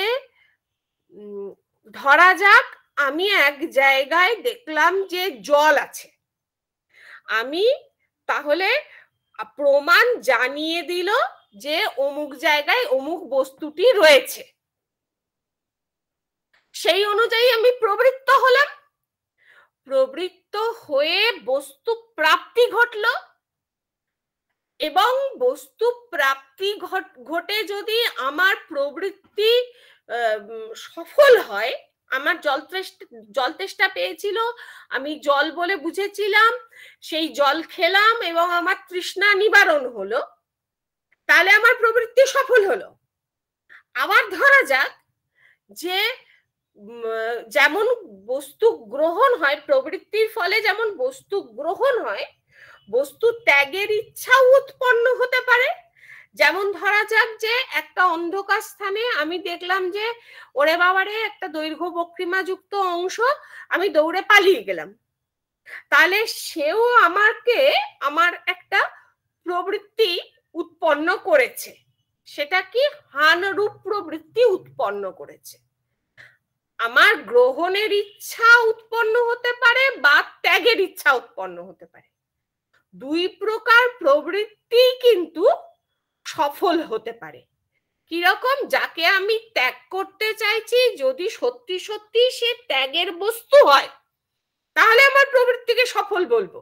ধরা যাক আমি এক জায়গায় দেখলাম যে জল আছে, আমি তাহলে প্রমাণ জানিয়ে দিল যে অমুক জায়গায় অমুক বস্তুটি রয়েছে, সেই অনুযায়ী আমি প্রবৃত্ত হলাম। প্রবৃত্ত হয়ে বস্তু প্রাপ্তি ঘটলো এবং বস্তু প্রাপ্তি ঘটে যদি আমার প্রবৃত্তি সফল হয়, আমার জল তেষ্টা পেয়েছিল, আমি জল বলে বুঝেছিলাম, সেই জল খেলাম এবং আমার তৃষ্ণা নিবারণ হলো, তাহলে আমার প্রবৃত্তি সফল হলো। আবার ধরা যাক যে যেমন বস্তু গ্রহণ হয়, প্রবৃত্তির ফলে যেমন বস্তু গ্রহণ হয়, বস্তু ত্যাগের ইচ্ছাও উৎপন্ন হতে পারে। যেমন ধরা যাক যে একটা অন্ধকার স্থানে আমি দেখলাম যে ওরে বাবারে একটা দৈর্ঘ্য বক্রিমা যুক্ত অংশ, আমি দৌড়ে পালিয়ে গেলাম, তাহলে সেও আমাকে আমার একটা প্রবৃত্তি উৎপন্ন করেছে। সেটা কি? হানরূপ প্রবৃত্তি উৎপন্ন করেছে। আমার গ্রহণের ইচ্ছা উৎপন্ন হতে পারে বা ত্যাগের ইচ্ছা উৎপন্ন হতে পারে। দুই প্রকার প্রবৃত্তি কিন্তু সফল হতে পারে। কিরকম? যাকে আমি ত্যাগ করতে চাইছি যদি সত্যি সত্যি সে ত্যাগের বস্তু হয় তাহলে আমার প্রবৃত্তিকে সফল বলবো।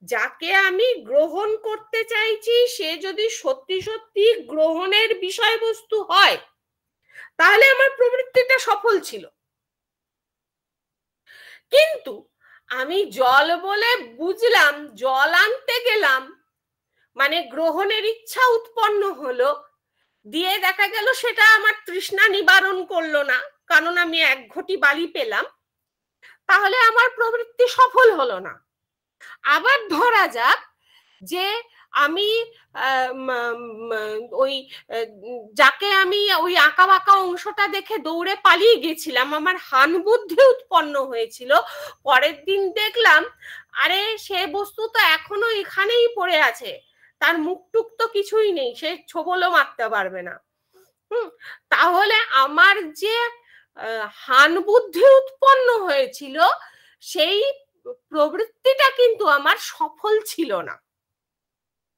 যাকে আমি গ্রহণ করতে চাইছি সে যদি সত্যি সত্যি গ্রহণের বিষয়বস্তু হয় তাহলে আমার প্রবৃত্তিটা সফল ছিল। কিন্তু আমি জল বলে বুঝলাম, জল আনতে গেলাম, মানে গ্রহণের ইচ্ছা উৎপন্ন হলো, দিয়ে দেখা গেল সেটা আমার তৃষ্ণা নিবারণ করলো না, কারণ আমি এক ঘটি বালি পেলাম, তাহলে আমার প্রবৃত্তি সফল হলো না। আবার ধরা যাক যে আমি ওই যাকে আমি ওই আঁকা বাঁকা অংশটা দেখে দৌড়ে পালিয়ে গেছিলাম, আমার হান বুদ্ধি উৎপন্ন হয়েছিল, পরের দিন দেখলাম আরে সে বস্তু তো এখনো এখানেই পড়ে আছে, তার মুখ টুক তো কিছুই নেই, সে ছোবলও মারতে পারবে না। তাহলে আমার যে হান বুদ্ধি উৎপন্ন হয়েছিল সেই প্রবৃত্তিটা কিন্তু আমার সফল ছিল না।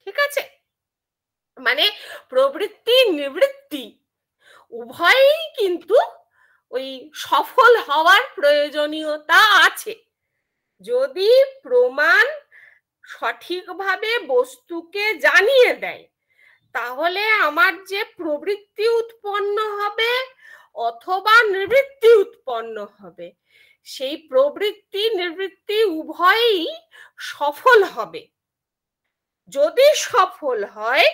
ঠিক আছে, মানে প্রবৃত্তি নিবৃত্তি উভয়ই কিন্তু ওই সফল হওয়ার প্রয়োজনীয়তা আছে। যদি প্রমাণ সঠিকভাবে বস্তুকে জানিয়ে দেয় তাহলে আমার যে প্রবৃত্তি উৎপন্ন হবে অথবা নিবৃত্তি উৎপন্ন হবে, সেই প্রবৃত্তি নিবৃত্তি উভয়ই সফল হবে। যদি সফল হয়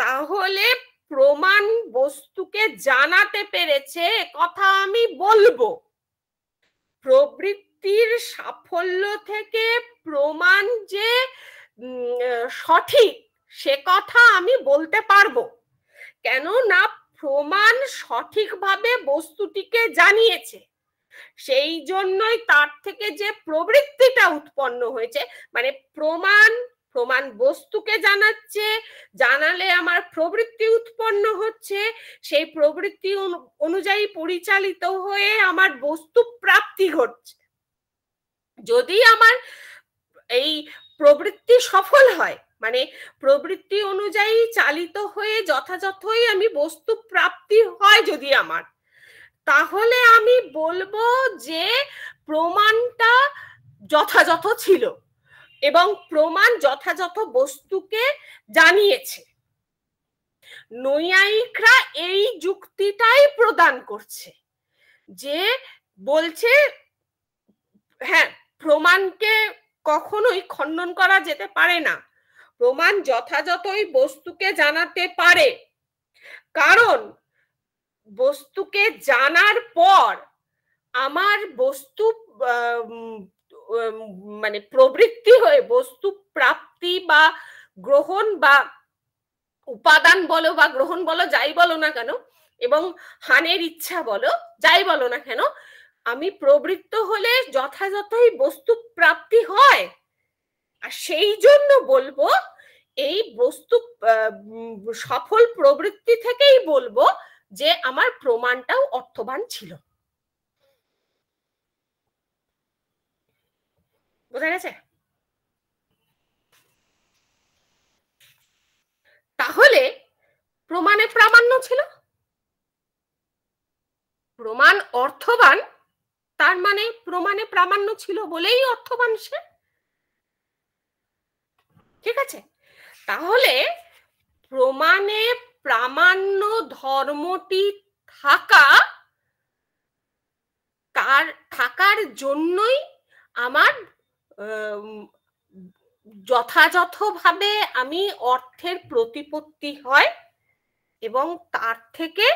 তাহলে প্রমাণ বস্তুকে জানাতে পেরেছে কথা আমি বলবো। প্রবৃত্তির সাফল্য থেকে প্রমাণ যে সঠিক সে কথা আমি বলতে পারবো, কেন না প্রমাণ সঠিকভাবে বস্তুটিকে জানিয়েছে, সেই জন্যই তার থেকে যে প্রবৃত্তিটা উৎপন্ন হয়েছে, মানে প্রমাণ বস্তুকে জানাচ্ছে, জানালে আমার প্রবৃত্তি উৎপন্ন হচ্ছে, সেই প্রবৃত্তি অনুযায়ী পরিচালিত হয়ে আমার বস্তু প্রাপ্তি ঘটছে। যদি আমার এই প্রবৃত্তি সফল হয়, মানে প্রবৃত্তি অনুযায়ী চালিত হয়ে যথাযথই আমি বস্তু প্রাপ্তি হয় যদি আমার, তাহলে আমি বলবো যে প্রমাণটা যথাযথ ছিল এবং প্রমাণ যথাযথ বস্তুকে জানিয়েছে। নৈয়ায়িকরা এই যুক্তিটাই প্রদান করছে, যে বলছে হ্যাঁ প্রমাণকে কখনোই খণ্ডন করা যেতে পারে না, প্রমাণ যথাযথই বস্তুকে জানাতে পারে, কারণ বস্তুকে জানার পর আমার বস্তু মানে প্রবৃত্তি হয়ে বস্তু প্রাপ্তি বা গ্রহণ বা উপাদান বলো বা গ্রহণ বলো যাই বলো না কেন, এবং হানের ইচ্ছা বলো যাই বলো না কেন, আমি প্রবৃত্ত হলে যথাযথই বস্তু প্রাপ্তি হয়। আর সেই জন্য বলবো এই বস্তু সফল প্রবৃত্তি থেকেই বলবো যে আমার প্রমাণটাও অর্থবান ছিল। বোঝা গেছে? তাহলে প্রমাণে প্রামাণ্য ছিল, প্রমাণ অর্থবান, তার মানে প্রমাণে প্রামাণ্য ছিল বলেই অর্থবান সে। ঠিক আছে, তাহলে প্রমাণে প্রামাণ্য ধর্মটি থাকার জন্যই আমার যথাযথভাবে আমি অর্থের প্রতিপত্তি হয় এবং তার থেকে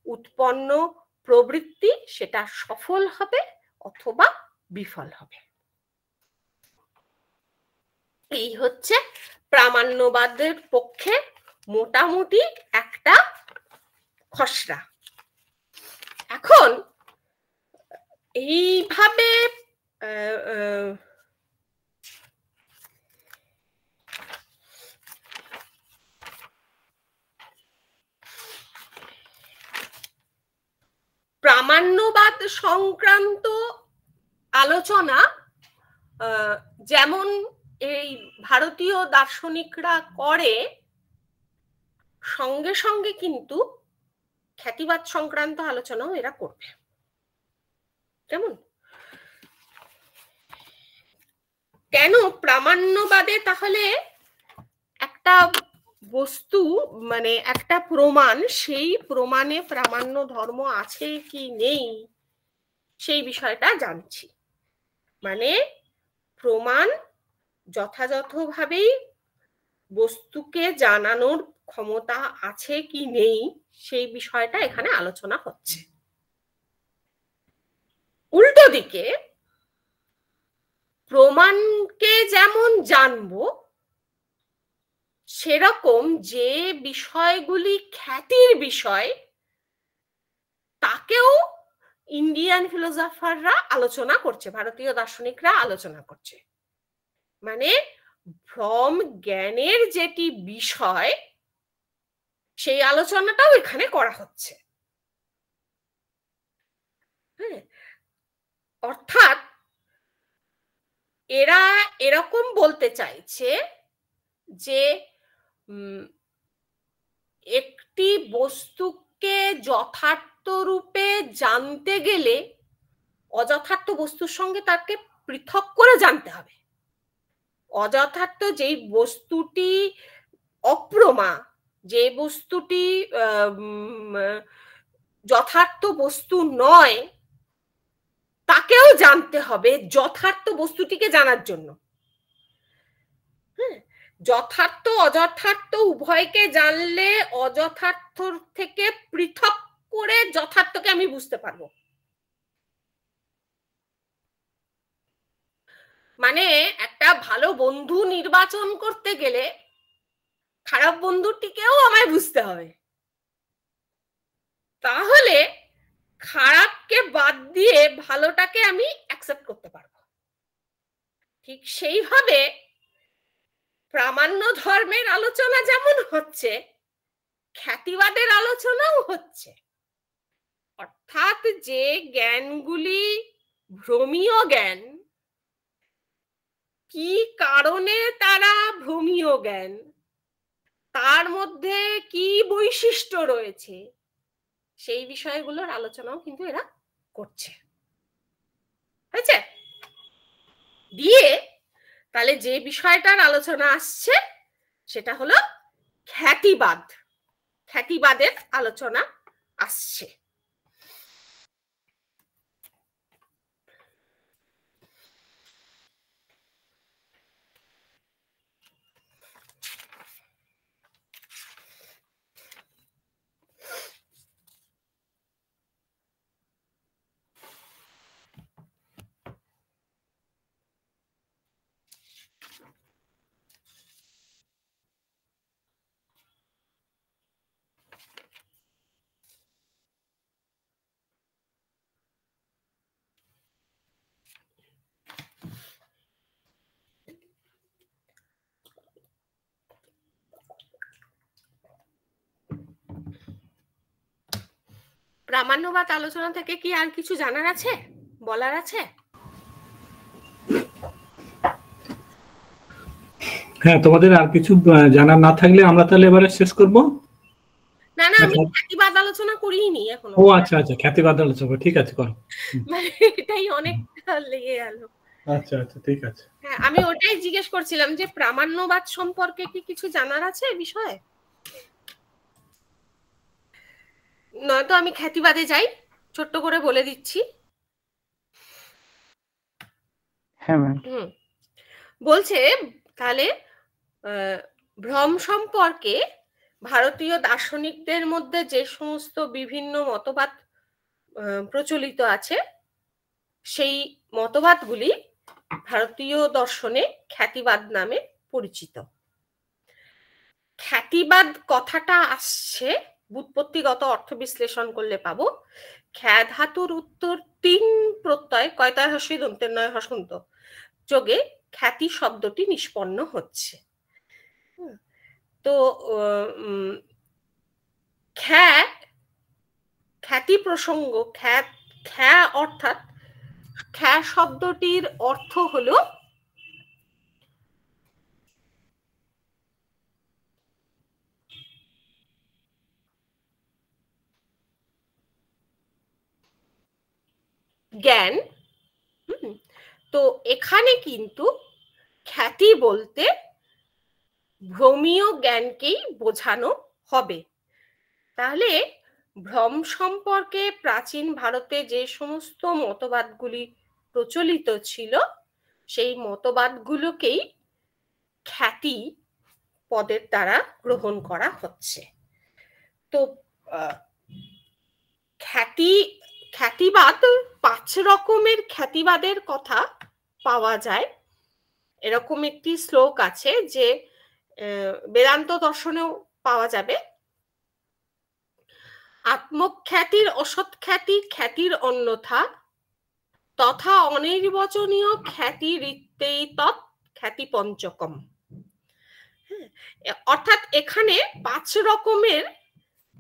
উৎপন্ন প্রবৃত্তি সেটা সফল হবে অথবা বিফল হবে। এই হচ্ছে প্রামাণ্যবাদের পক্ষে মোটামুটি একটা খসড়া। এখন এইভাবে প্রামাণ্যবাদ সংক্রান্ত আলোচনা যেমন এই ভারতীয় দার্শনিকরা করে, সঙ্গে সঙ্গে কিন্তু খ্যাতিবাদ সংক্রান্ত আলোচনাও এরা করবে। কেমন? কেন প্রামাণ্যবাদে তাহলে একটা বস্তু মানে একটা প্রমাণ, সেই প্রমাণে প্রামাণ্য ধর্ম আছে কি নেই সেই বিষয়টা জানছি। মানে প্রমাণ যথাযথভাবেই বস্তুকে জানানোর ক্ষমতা আছে কি নেই সেই বিষয়টা এখানে আলোচনা হচ্ছে। উল্টো দিকে প্রমাণকে যেমন জানবো, সেরকম যে বিষয়গুলি খ্যাতির বিষয় তাকেও ইন্ডিয়ান ফিলোসফাররা আলোচনা করছে, ভারতীয় দার্শনিকরা আলোচনা করছে। মানে ভ্রম জ্ঞানের যেটি বিষয় সেই আলোচনাটাও এখানে করা হচ্ছে। হ্যাঁ, অর্থাৎ এরা এরকম বলতে চাইছে যে একটি বস্তুকে যথার্থ রূপে জানতে গেলে অযথার্থ বস্তুর সঙ্গে তাকে পৃথক করে জানতে হবে। অযথার্থ যেই বস্তুটি অপ্রমা, যে বস্তুটি যথার্থ বস্তু নয়, তাকেও জানতে হবে যথার্থ বস্তুটিকে জানার জন্য। হ্যাঁ, যথার্থ অযথার্থ উভয়কে জানলে অযথার্থ থেকে পৃথক করে যথার্থকে আমি বুঝতে পারবো। মানে একটা ভালো বন্ধু নির্বাচন করতে গেলে খারাপ বন্ধুটিকেও আমায় বুঝতে হবে, তাহলে খারাপকে বাদ দিয়ে ভালোটাকে আমি অ্যাকসেপ্ট করতে পারবো। ঠিক সেইভাবে প্রামাণ্য ধর্মের আলোচনা যেমন হচ্ছে, খ্যাতিবাদের আলোচনাও হচ্ছে। অর্থাৎ যে জ্ঞানগুলি ভ্রমীয় জ্ঞান, কি কারণে তারা ভ্রমীয় জ্ঞান, তার মধ্যে কি বৈশিষ্ট্য রয়েছে, সেই বিষয়গুলোর আলোচনাও কিন্তু এরা করছে। হয়েছে? দিয়ে তাহলে যে বিষয়টার আলোচনা আসছে সেটা হলো খ্যাতিবাদ। খ্যাতিবাদের আলোচনা আসছে। প্রামাণ্যবাদ আলোচনা থেকে কি আর কিছু জানার আছে, বলার আছে? হ্যাঁ, তোমাদের আর কিছু জানার না থাকলে আমরা তাহলে এবারে শেষ করব। না না, আমি খ্যাতিবাদ আলোচনা করিনি এখনো। ও আচ্ছা আচ্ছা, খ্যাতিবাদ আলোচনা, ঠিক আছে, করো। মানে এটাই অনেকটা লেগে গেল। আচ্ছা আচ্ছা, ঠিক আছে। হ্যাঁ, আমি ওটাই জিজ্ঞেস করছিলাম যে প্রামাণ্যবাদ সম্পর্কে কি কিছু জানার আছে এই বিষয়ে, নয়তো আমি খ্যাতিবাদে যাই, ছোট্ট করে বলে দিচ্ছি। হ্যাঁ ম্যাম। বলছে তাহলে ভ্রম সম্পর্কে ভারতীয় দার্শনিকদের মধ্যে যে সমস্ত বিভিন্ন মতবাদ প্রচলিত আছে, সেই মতবাদগুলি ভারতীয় দর্শনে খ্যাতিবাদ নামে পরিচিত। খ্যাতিবাদ কথাটা আসছে, ব্যুৎপত্তিগত অর্থ বিশ্লেষণ করলে পাবো, খ্যা ধাতুর উত্তর ৩ প্রত্যয় কয়তায় হস্যি দন্তের নয় হসন্ত যোগে খ্যাতি শব্দটি নিষ্পন্ন হচ্ছে। তো খ্যাতি প্রসঙ্গ, খ্যা অর্থাৎ খ্যা শব্দটির অর্থ হলো জ্ঞান। তো এখানে কিন্তু খ্যাতি বলতে ভ্রমীয় জ্ঞানকেই বোঝানো হবে। তাহলে ভ্রম সম্পর্কে প্রাচীন ভারতে যে সমস্ত মতবাদগুলি প্রচলিত ছিল সেই মতবাদগুলোকেই খ্যাতি পদের দ্বারা গ্রহণ করা হচ্ছে। তো খ্যাতিবাদ 5 রকমের খ্যাতিবাদের কথা পাওয়া যায়। এরকম একটি শ্লোক আছে যে বেদান্ত দর্শনেও পাওয়া যাবে। আত্মখ্যাতির অসৎ খ্যাতি, খ্যাতির অন্যথা, তথা অনির্বচনীয় খ্যাতি ঋত্তেই তৎ খ্যাতি পঞ্চকম। অর্থাৎ এখানে 5 রকমের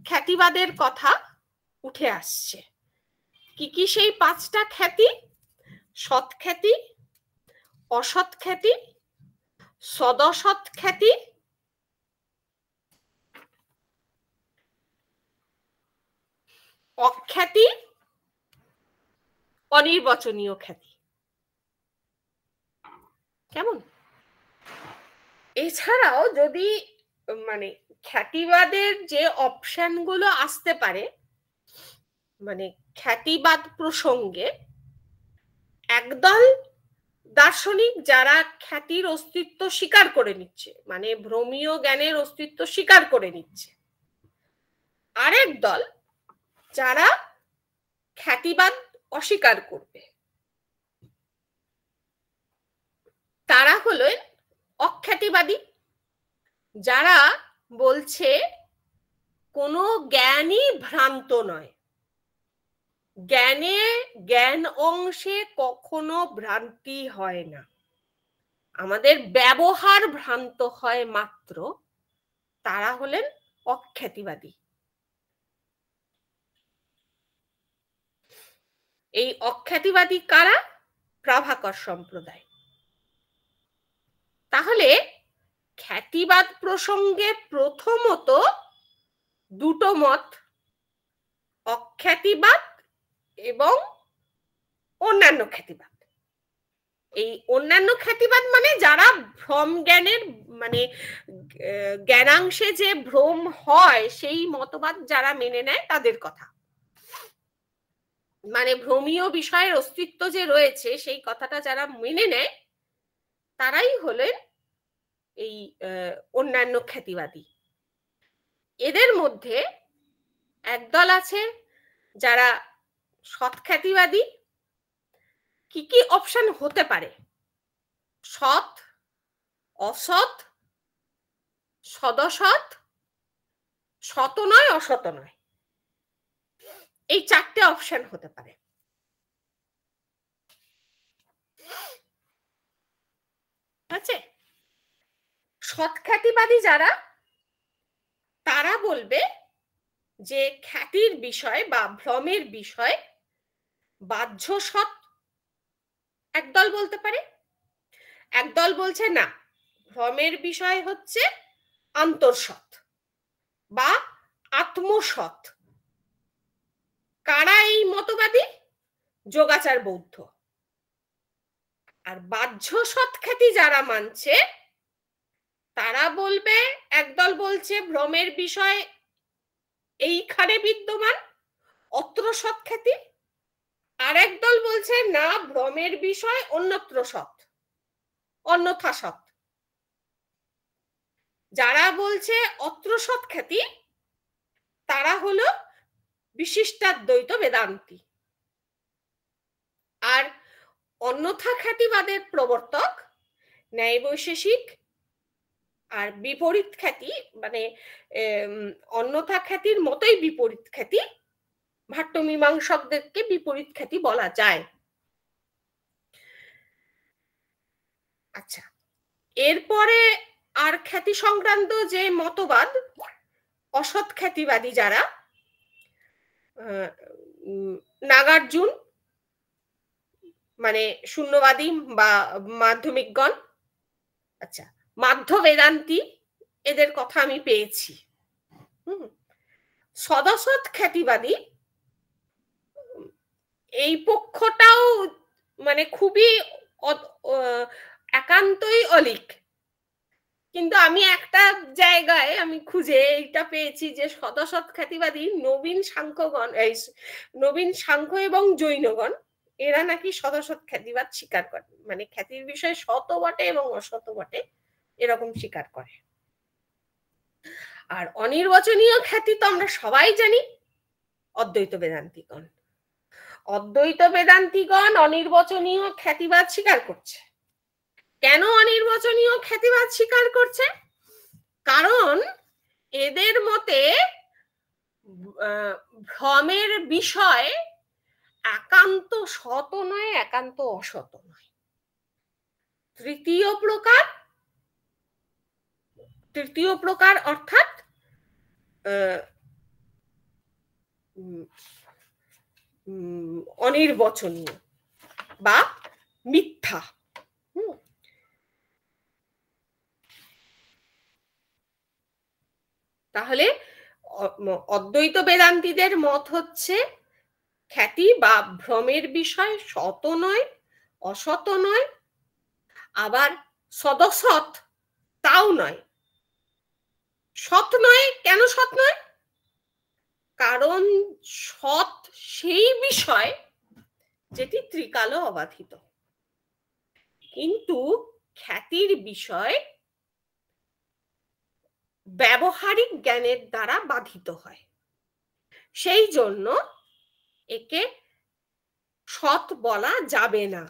খ্যাতিবাদের কথা উঠে আসছে। কি কি সেই 5টা খ্যাতি? সৎ খ্যাতি, অসৎ খ্যাতি, সদসৎ খ্যাতি, অখ্যাতি, অনির্বচনীয় খ্যাতি। কেমন? এছাড়াও যদি মানে খ্যাতিবাদের যে অপশনগুলো আসতে পারে, মানে খ্যাতিবাদ প্রসঙ্গে একদল দার্শনিক যারা খ্যাতির অস্তিত্ব স্বীকার করে নিচ্ছে, মানে ভ্রমীয় জ্ঞানের অস্তিত্ব স্বীকার করে নিচ্ছে। আরেক দল যারা খ্যাতিবাদ অস্বীকার করবে, তারা হলো অখ্যাতিবাদী, যারা বলছে কোনো জ্ঞানই ভ্রান্ত নয়, জ্ঞান অংশে কখনো ভ্রান্তি হয় না, আমাদের ব্যবহার ভ্রান্ত হয় মাত্র। তারা হলেন অখ্যাতিবাদী। এই অখ্যাতিবাদী কারা? প্রাভাকর সম্প্রদায়। তাহলে খ্যাতিবাদ প্রসঙ্গে প্রথমত 2টো মত, অখ্যাতিবাদ এবং অন্যান্য খ্যাতিবাদ। এই অন্যান্য খ্যাতিবাদ মানে যারা ভ্রম জ্ঞানের, মানে জ্ঞানাংশে যে ভ্রম হয় সেই মতবাদ যারা মেনে নেয় তাদের কথা, মানে ভ্রমীয় বিষয়ের অস্তিত্ব যে রয়েছে সেই কথাটা যারা মেনে নেয় তারাই হলেন এই অন্যান্য খ্যাতিবাদী। এদের মধ্যে একদল আছে যারা সৎ খ্যাতিবাদী। কি কি অপশন হতে পারে? সৎ, অসৎ, সদসৎ, সত নয়, অসত নয়, এই 4টে অপশন হতে পারে। আছে সৎ খ্যাতিবাদী যারা, তারা বলবে যে খ্যাতির বিষয় বা ভ্রমের বিষয় বাহ্য সৎ একদল বলতে পারে। একদল বলছে না, ভ্রমের বিষয় হচ্ছে অন্তর্সৎ বা আত্মসৎ। কারা এই মতবাদী? যোগাচার বৌদ্ধ। আর বাহ্য সৎ খ্যাতি যারা মানছে তারা বলবে, একদল বলছে ভ্রমের বিষয় এইখানে বিদ্যমান, অত্র সৎ খ্যাতি। আর একদল বলছে না, ভ্রমের বিষয় অন্যত্র সৎ, অন্যথা সৎ। যারা বলছে অত্র সৎ খ্যাতি তারা হলো বিশিষ্টাদ্বৈত বেদান্তি। আর অন্যথা খ্যাতিবাদের প্রবর্তক ন্যায় বৈশেষিক আর বিপরীত খ্যাতি, মানে অন্যথা খ্যাতির মতোই বিপরীত খ্যাতি, ভাট্ট মীমাংসকদেরকে বিপরীত খ্যাতি বলা যায়। আচ্ছা, এরপরে আর খ্যাতি সংক্রান্ত যে মতবাদ, অসৎ খ্যাতিবাদী যারা, নাগার্জুন মানে শূন্যবাদী বা মাধ্যমিকগণ, আচ্ছা মাধ্য বেদান্তি, এদের কথা আমি পেয়েছি। সদসৎ খ্যাতিবাদী এই পক্ষটাও মানে খুবই একান্তই অলিক। কিন্তু আমি একটা জায়গায় আমি খুঁজে এইটা পেয়েছি যে সদসৎ খ্যাতিবাদী নবীন সাংখ্যগণ, এই নবীন সাংখ্য এবং জৈনগণ, এরা নাকি সদসৎ খ্যাতিবাদ স্বীকার করে, মানে খ্যাতির বিষয়ে সৎ বটে এবং অসৎ বটে এরকম স্বীকার করে। আর অনির্বচনীয় খ্যাতি তো আমরা সবাই জানি অদ্বৈত বেদান্তিগণ। অদ্বৈত বেদান্তিগণ অনির্বচনীয় খ্যাতিবাদ স্বীকার করছে। কেন অনির্বচনীয় খ্যাতিবাদ স্বীকার করছে? কারণ এদের মতে ভ্রমের বিষয় একান্ত সৎ নয়, একান্ত অসৎ নয়। তৃতীয় প্রকার অর্থাৎ অনির্বচনীয় বা মিথ্যা। তাহলে অদ্বৈত বেদান্তীদের মত হচ্ছে খ্যাতি বা ভ্রমের বিষয় সৎ নয়, অসৎ নয়, আবার সদসৎ তাও নয়। সৎ নয়, কেন সৎ নয়? কারণ সৎ সেই বিষয় যেটি ত্রিকালও অবাধিত, কিন্তু খ্যাতির বিষয় ব্যবহারিক জ্ঞানের দ্বারা বাধিত হয়, সেই জন্য একে সৎ বলা যাবে না।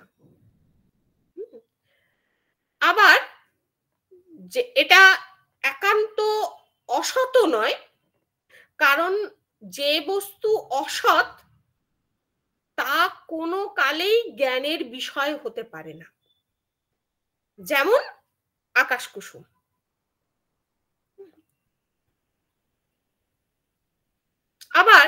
আবার যে এটা একান্ত অসৎ নয়, কারণ যে বস্তু অসৎ তা কোনো কালেই জ্ঞানের বিষয় হতে পারে না, যেমন আকাশ কুসুম। আবার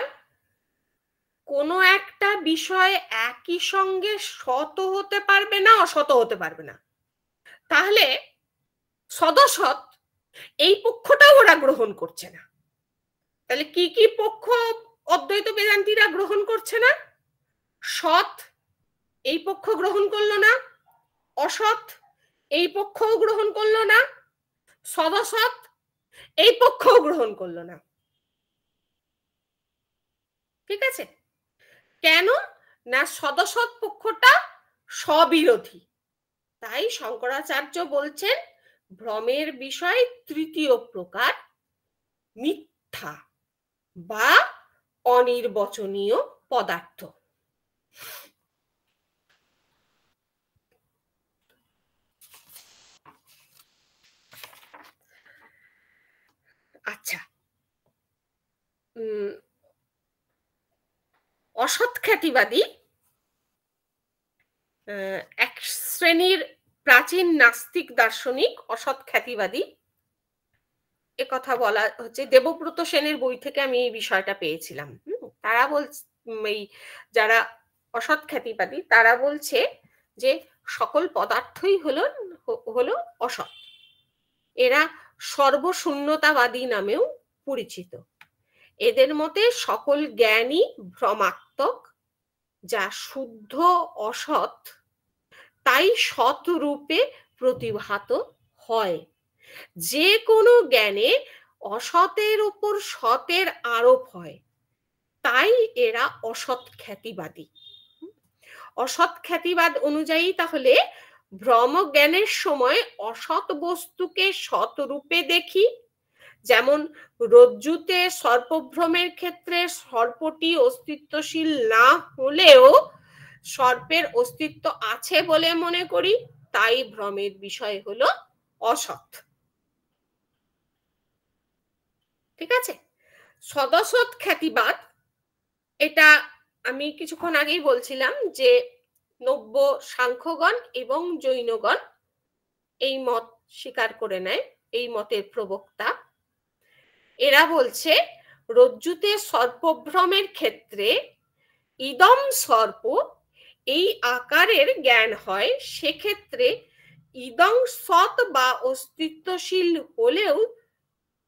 কোনো একটা বিষয় একই সঙ্গে সৎ হতে পারবে না, অসৎ হতে পারবে না। তাহলে সদসৎ এই পক্ষটাও ওরা গ্রহণ করছে না। তাহলে কি কি পক্ষ অদ্বৈত বেদান্তীরা গ্রহণ করছে না? সৎ এই পক্ষ গ্রহণ করলো না, অসৎ এই পক্ষও গ্রহণ করলো না, সদসৎ এই পক্ষও গ্রহণ করলো না। ঠিক আছে? কেন না সদসৎ পক্ষটা স্ববিরোধী। তাই শঙ্করাচার্য বলছেন ভ্রমের বিষয় তৃতীয় প্রকার মিথ্যা বা অনির্বচনীয় পদার্থ। আচ্ছা, অসৎ খ্যাতিবাদী এক শ্রেণীর প্রাচীন নাস্তিক দার্শনিক অসৎ খ্যাতিবাদী, এ কথা বলা হচ্ছে দেবব্রত সেনের বই থেকে আমি এই বিষয়টা পেয়েছিলাম। তারা বলছে, এই যারা অসৎ খ্যাতিবাদী তারা বলছে যে সকল পদার্থই হলো অসৎ। এরা সর্বশূন্যতাবাদী নামেও পরিচিত। এদের মতে সকল জ্ঞানই ভ্রমাত্মক, যা শুদ্ধ অসৎ তাই সৎ রূপে প্রতিভাত হয়। যে কোনো জ্ঞানে অসতের উপর সতের আরোপ হয়, তাই এরা অসৎ খ্যাতিবাদী। অসৎ খ্যাতিবাদ অনুযায়ী তাহলে ভ্রম জ্ঞানের সময় অসৎ বস্তুকে সৎ রূপে দেখি, যেমন রজ্জুতে সর্পভ্রমের ক্ষেত্রে সর্পটি অস্তিত্বশীল না হলেও সর্পের অস্তিত্ব আছে বলে মনে করি, তাই ভ্রমের বিষয় হলো অসৎ। ঠিক আছে? সদসৎ খ্যাতিবাদ, এটা আমি কিছুক্ষণ আগেই বলছিলাম যে নব্য সাংখ্যগণ এবং জৈনগণ এই মত স্বীকার করে নেয়। এই মতের প্রবক্তা এরা বলছে রজ্জুতে সর্পভ্রমের ক্ষেত্রে ইদম সর্প এই আকারের জ্ঞান হয়, সেক্ষেত্রে ইদং সৎ বা অস্তিত্বশীল হলেও,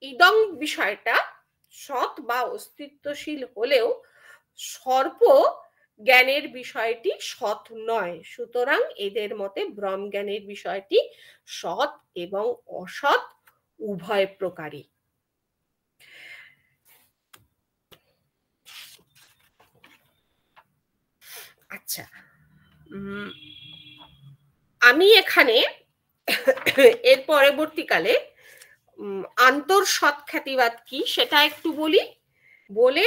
ইদং বিষয়টা সৎ বা অস্তিত্বশীল হলেও সর্প জ্ঞানের বিষয়টি সৎ নয়। সুতরাং এদের মতে ব্রহ্ম জ্ঞানের বিষয়টি সৎ এবং অসৎ উভয় প্রকারই। আচ্ছা, আমি এখানে এর পরবর্তীকালে আন্তঃসৎ খ্যাতিবাদ কি সেটা একটু বলি, বলে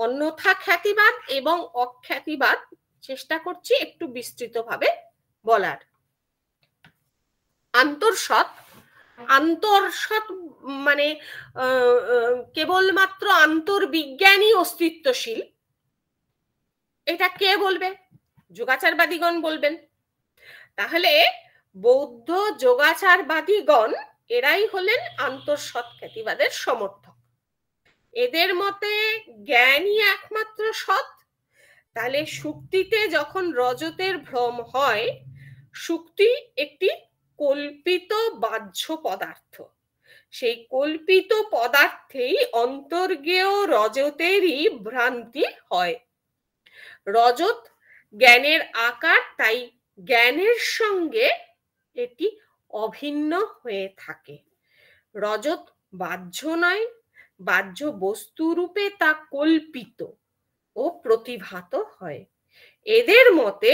অন্যথা খ্যাতিবাদ এবং অখ্যাতিবাদ চেষ্টা করছি একটু বিস্তৃতভাবে বলার। আন্তঃসৎ মানে কেবলমাত্র আন্তর্বিজ্ঞানই অস্তিত্বশীল, এটা কে বলবে? যোগাচারবাদীগণ বলবেন। তাহলে বৌদ্ধ যোগাচারবাদীগণ এরাই হলেন আন্তঃসৎ খ্যাতিবাদের সমর্থক। এদের মতে জ্ঞানই একমাত্র সৎ। তাহলে সুক্তিতে যখন রজতের ভ্রম হয়, সুক্তি একটি কল্পিত বাহ্য পদার্থ, সেই কল্পিত পদার্থেই অন্তর্জ্ঞেয় রজতেরই ভ্রান্তি হয়। রজত জ্ঞানের আকার, তাই জ্ঞানের সঙ্গে এটি অভিন্ন হয়ে থাকে। রজত বাহ্য নয়, বাহ্য বস্তুরূপে তা কল্পিত ও প্রতিভাত হয়। এদের মতে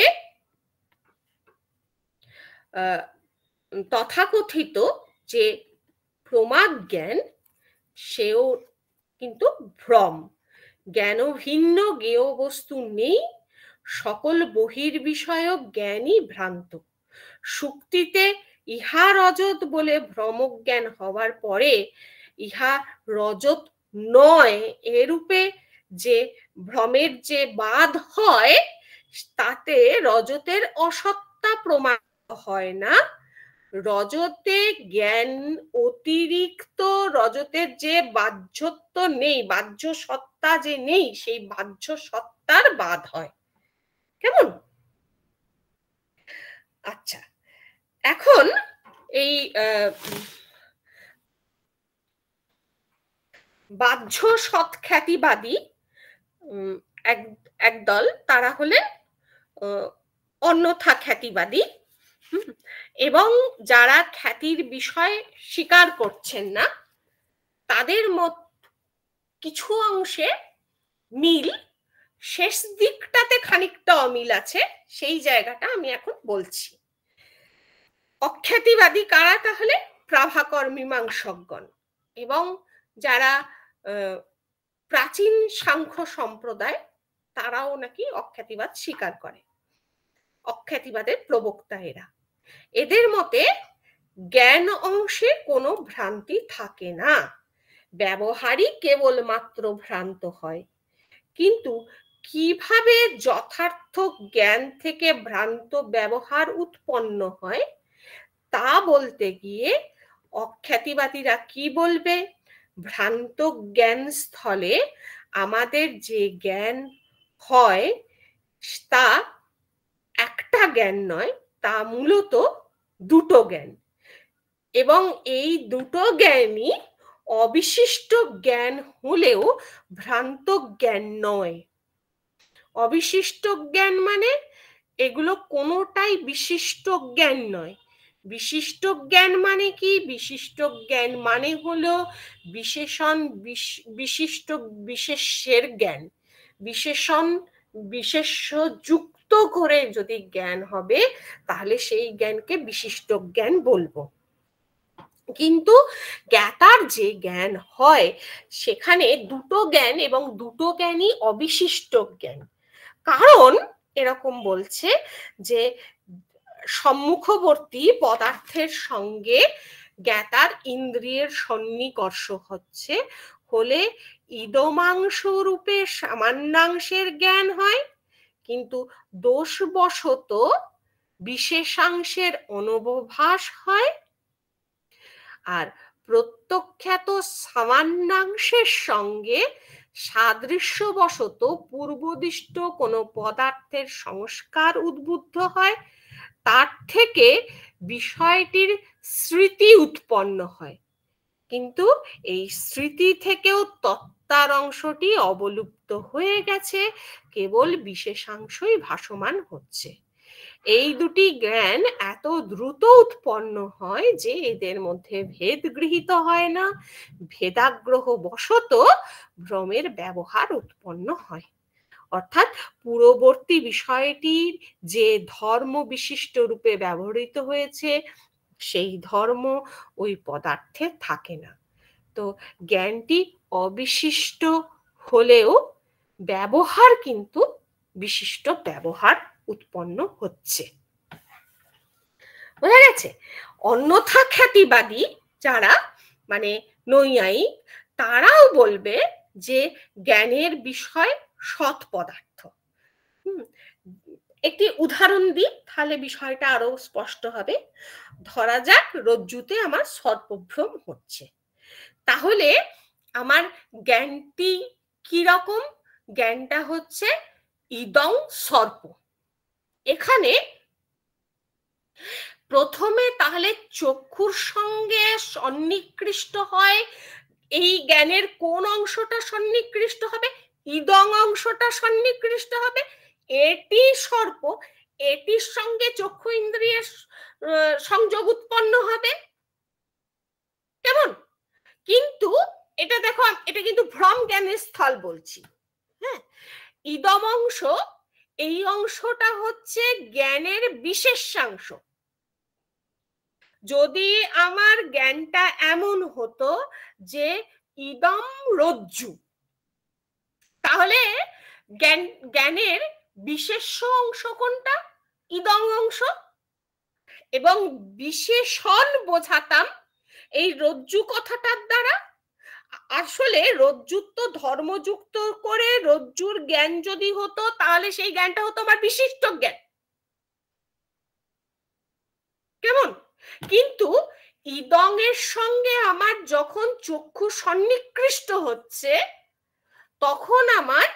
তথাকথিত যে প্রমাদ জ্ঞান, সেও কিন্তু ভ্রম। জ্ঞান ভিন্ন জ্ঞেয় বস্তু নেই, সকল বহির্বিষয়ক জ্ঞানই ভ্রান্ত। সুক্তিতে ইহা রজত বলে ভ্রমজ্ঞান হওয়ার পরে ইহা রজত নয় এরূপে যে ভ্রমের যে বাদ হয়, তাতে রজতের অসত্তা প্রমাণ হয় না। রজতে জ্ঞান অতিরিক্ত রজতের যে বাহ্যত্ব নেই, বাহ্য সত্তা যে নেই, সেই বাহ্য সত্তার বাদ হয়। কেমন? আচ্ছা, এখন এই বাহ্য সৎ খ্যাতিবাদী একদল, তারা হলেন অন্যথা খ্যাতিবাদী, এবং যারা খ্যাতির বিষয় স্বীকার করছেন না, তাদের মত কিছু অংশে মিল, শেষ দিকটাতে খানিকটা অমিল আছে, সেই জায়গাটা আমি এখন বলছি। অখ্যাতিবাদী কারা? তাহলে প্রাভাকর মীমাংসকগণ এবং যারা প্রাচীন সাংখ্য সম্প্রদায়, তারাও নাকি অখ্যাতিবাদ স্বীকার করে। অখ্যাতিবাদের প্রবক্তা এরা। এদের মতে জ্ঞান অংশে কোনো ভ্রান্তি থাকে না, ব্যবহারই কেবলমাত্র ভ্রান্ত হয়। কিন্তু কিভাবে যথার্থ জ্ঞান থেকে ভ্রান্ত ব্যবহার উৎপন্ন হয় তা বলতে গিয়ে অখ্যাতিবাদীরা কি বলবে? ভ্রান্ত জ্ঞান স্থলে আমাদের যে জ্ঞান হয় তা একটা জ্ঞান নয়, তা মূলত দুটো জ্ঞান, এবং এই দুটো জ্ঞানই অবিশিষ্ট জ্ঞান হলেও ভ্রান্ত জ্ঞান নয়। অবিশিষ্ট জ্ঞান মানে এগুলো কোনোটাই বিশিষ্ট জ্ঞান নয়। বিশিষ্ট জ্ঞান মানে কি? বিশিষ্ট জ্ঞান মানে হলো বিশেষণ বিশিষ্ট বিশেষ্যের জ্ঞান, বিশেষণ বিশেষ্য যুক্ত করে যদি জ্ঞান হবে তাহলে সেই জ্ঞানকে বিশিষ্ট জ্ঞান বলবো। কিন্তু জ্ঞাতার যে জ্ঞান হয় সেখানে দুটো জ্ঞান, এবং দুটো জ্ঞানই অবিশিষ্ট জ্ঞান। কারণ এরকম বলছে যে সম্মুখবর্তী পদার্থের সঙ্গে জ্ঞাতার ইন্দ্রিয়ের সন্নিকর্ষ হলে ইদমাংশ রূপে সামান্যাংশের জ্ঞান হয়, কিন্তু দোষবশত বিশেষাংশের অনুভবাস হয়। আর প্রত্যক্ষাত সামান্যাংশের সঙ্গে সাদৃশ্যবশত পূর্বদিষ্ট কোনো পদার্থের সংস্কার উদ্বুদ্ধ হয়, তার থেকে বিষয়টির স্মৃতি উৎপন্ন হয়। কিন্তু এই স্মৃতি থেকেও তত্ত্বার অংশটি অবলুপ্ত হয়ে গেছে, কেবল বিশেষাংশই ভাসমান হচ্ছে। এই দুটি জ্ঞান এত দ্রুত উৎপন্ন হয় যে এদের মধ্যে ভেদ গৃহীত হয় না, ভেদাগ্রহ বশত ভ্রমের ব্যবহার উৎপন্ন হয়। অর্থাৎ পূর্ববর্তী বিষয়টি যে ধর্ম বিশিষ্ট রূপে ব্যবহৃত হয়েছে সেই ধর্ম ওই পদার্থে থাকে না। তো জ্ঞানটি অবিশিষ্ট হলেও ব্যবহার কিন্তু বিশিষ্ট ব্যবহার উৎপন্ন হচ্ছে। বোঝা গেছে? অন্যথা খ্যাতিবাদী যারা মানে নৈয়ায়িক, তারাও বলবে যে জ্ঞানের বিষয় সৎ পদার্থ। একটি উদাহরণ দিই, তাহলে বিষয়টা আরো স্পষ্ট হবে। ধরা যাক রজ্জুতে আমার সর্পভ্রম হচ্ছে, তাহলে আমার জ্ঞানটি কি রকম? জ্ঞানটা হচ্ছে ইদং সর্প। এখানে প্রথমে তাহলে চক্ষুর সঙ্গে সন্নিকৃষ্ট হয়, এই জ্ঞানের কোন অংশটা সন্নিকৃষ্ট হবে? ইদং অংশটা সন্নিকৃষ্ট হবে। এটি সর্প, এটির সঙ্গে চক্ষু ইন্দ্রিয়ের সংযোগ উৎপন্ন হবে। কেমন? কিন্তু এটা দেখো, এটা কিন্তু ভ্রম জ্ঞানের স্থল বলছি। হ্যাঁ, ইদম অংশ, এই অংশটা হচ্ছে জ্ঞানের বিশেষাংশ। যদি আমার জ্ঞানটা এমন হতো যে ইদম রজ্জু, তাহলে জ্ঞানের বিশেষ্য অংশ কোনটা? ইদং অংশ। এবং বিশেষণ বোঝাতাম এই রজ্জু কথাটার দ্বারা। আসলে রজ্জুত্ব ধর্মযুক্ত করে রজ্জুর জ্ঞান যদি হতো, তাহলে সেই জ্ঞানটা হতো আমার বিশিষ্ট জ্ঞান। কেমন? কিন্তু ইদং এর সঙ্গে আমার যখন চক্ষু সন্নিকৃষ্ট হচ্ছে, তখন আমার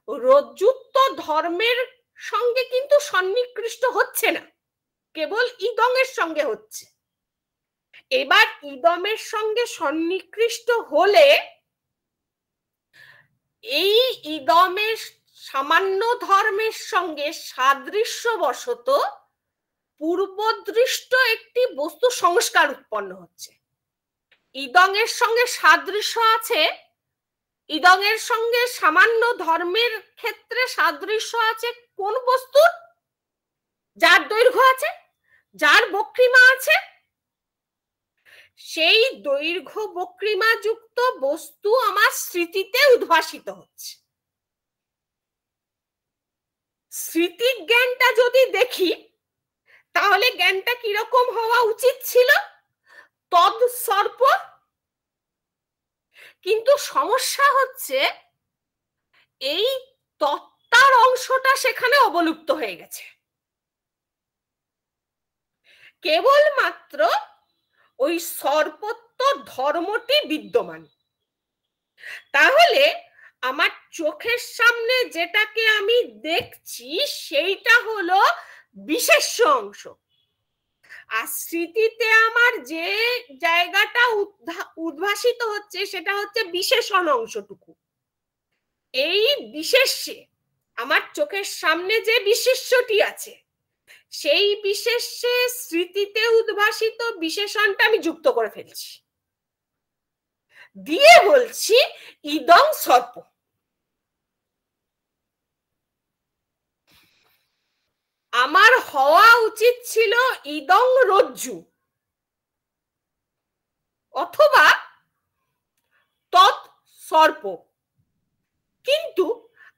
রজ্জুত্ব ধর্মের সঙ্গে কিন্তু সন্নিকৃষ্ট হচ্ছে না, কেবল ইদং এর সঙ্গে হচ্ছে। এবার ইদমের সঙ্গে সন্নিকৃষ্ট হলে এই ইদমের সামান্য ধর্মের সঙ্গে সাদৃশ্যবশত পূর্বদৃষ্ট একটি বস্তু সংস্কার উৎপন্ন হচ্ছে। ইদং এর সঙ্গে সাদৃশ্য আছে, ইদং এর সঙ্গে সামান্য ধর্মের ক্ষেত্রে সাদৃশ্য আছে কোন বস্তুর? যার দৈর্ঘ্য আছে, যার বক্রিমা আছে। সেই দৈর্ঘ্য বক্রিমা যুক্ত বস্তু আমার স্মৃতিতে উদ্ভাসিত হচ্ছে। স্মৃতি জ্ঞানটা যদি দেখি, তাহলে জ্ঞানটা কিরকম হওয়া উচিত ছিল? তদ সর্প। কিন্তু সমস্যা হচ্ছে এই তত্ত্বার অংশটা সেখানে অবলুপ্ত হয়ে গেছে। কেবলমাত্র ওই সর্পত্ব ধর্মটি বিদ্যমান। তাহলে আমার চোখের সামনে যেটাকে আমি দেখছি সেইটা হলো বিশেষ্য অংশ, আর স্মৃতিতে আমার যে জায়গাটা উদ্ভাসিত হচ্ছে সেটা হচ্ছে বিশেষণ অংশটুকু। এই বিশেষ্যে আমার চোখের সামনে যে বিশেষ্যটি আছে, সেই বিশেষ্যে স্মৃতিতে উদ্ভাসিত বিশেষণটা আমি যুক্ত করে ফেলছি, দিয়ে বলছি ইদং সর্প। আমার হওয়া উচিত ছিল ইদং রজ্জু অথবা তৎ সর্প। কিন্তু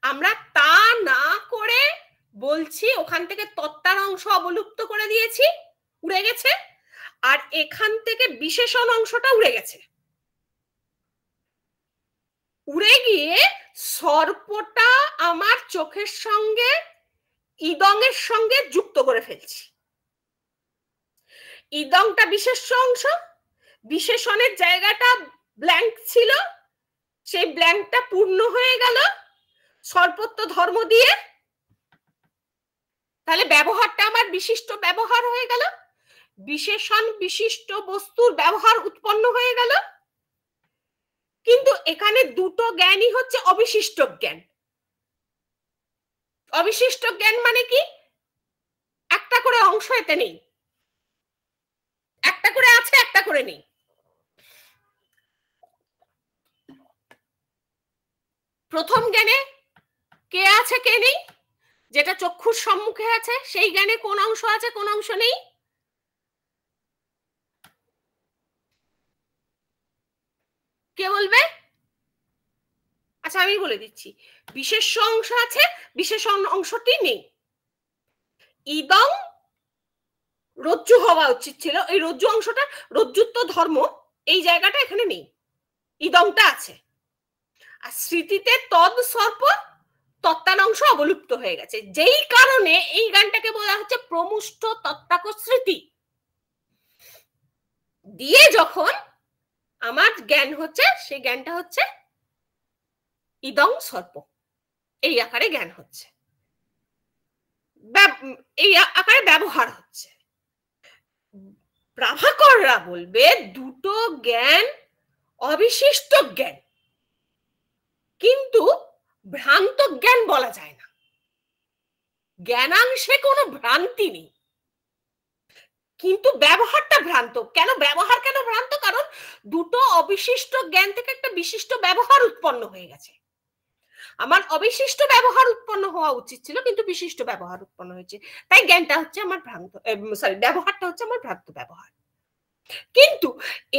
আমরা তা না করে বলছি ওখান থেকে তত্ত্বার অংশ অবলুপ্ত করে দিয়েছি, উড়ে গেছে, আর এখান থেকে বিশেষণ অংশটা উড়ে গেছে। উড়ে গিয়ে সর্পটা আমার চোখের সঙ্গে ইদং এর সঙ্গে যুক্ত করে ফেলছি। ইদংটা বিশেষ্য অংশ, বিশেষণের জায়গাটা ব্ল্যাঙ্ক ছিল, সেই ব্ল্যাঙ্কটা পূর্ণ হয়ে গেল সর্পত্ব ধর্ম দিয়ে। তাহলে ব্যবহারটা আমার বিশিষ্ট ব্যবহার হয়ে গেল, বিশেষণ বিশিষ্ট বস্তুর ব্যবহার উৎপন্ন হয়ে গেল। কিন্তু এখানে দুটো জ্ঞানই হচ্ছে অবিশিষ্ট জ্ঞান। অবিশিষ্ট জ্ঞান মানে কি? একটা করে অংশ এতে নেই, একটা করে আছে, একটা করে নেই। প্রথম জ্ঞানে কে আছে কে নেই, যেটা চক্ষুর সম্মুখে আছে সেই জ্ঞানে কোন অংশ আছে কোন অংশ নেই? কে বলবে? আচ্ছা আমি বলে দিচ্ছি, বিশেষ অংশ আছে, বিশেষ অংশটি নেই। ইদং রজ্জু হওয়া উচিত ছিল, এই রজ্জু অংশটা, রজ্জুত্ব ধর্ম এই জায়গাটা এখানে নেই, ইদংটা আছে। আর স্মৃতিতে তদ সর্প তত্ত্বান অংশ অবলুপ্ত হয়ে গেছে, যেই কারণে এই গানটাকে বলা হচ্ছে প্রমুষ্ট তত্ত্বাক স্মৃতি। দিয়ে যখন আমার জ্ঞান হচ্ছে, সেই জ্ঞানটা হচ্ছে ইদং সর্প, এই আকারে জ্ঞান হচ্ছে, এই আকারে ব্যবহার হচ্ছে। প্রাভাকররা বলবে দুটো জ্ঞান অবিশিষ্ট জ্ঞান, কিন্তু ভ্রান্ত জ্ঞান বলা যায় না। জ্ঞানাংশে কোনো ভ্রান্তি নেই, কিন্তু ব্যবহারটা ভ্রান্ত। কেন ব্যবহার কেন ভ্রান্ত? কারণ দুটো অবিশিষ্ট জ্ঞান থেকে একটা বিশিষ্ট ব্যবহার উৎপন্ন হয়ে গেছে। আমার অবিশিষ্ট ব্যবহার উৎপন্ন হওয়া উচিত ছিল, কিন্তু বিশিষ্ট ব্যবহার উৎপন্ন হয়েছে, তাই জ্ঞানটা হচ্ছে আমার ভ্রান্ত, সরি ব্যবহারটা হচ্ছে আমার ভ্রান্ত ব্যবহার। কিন্তু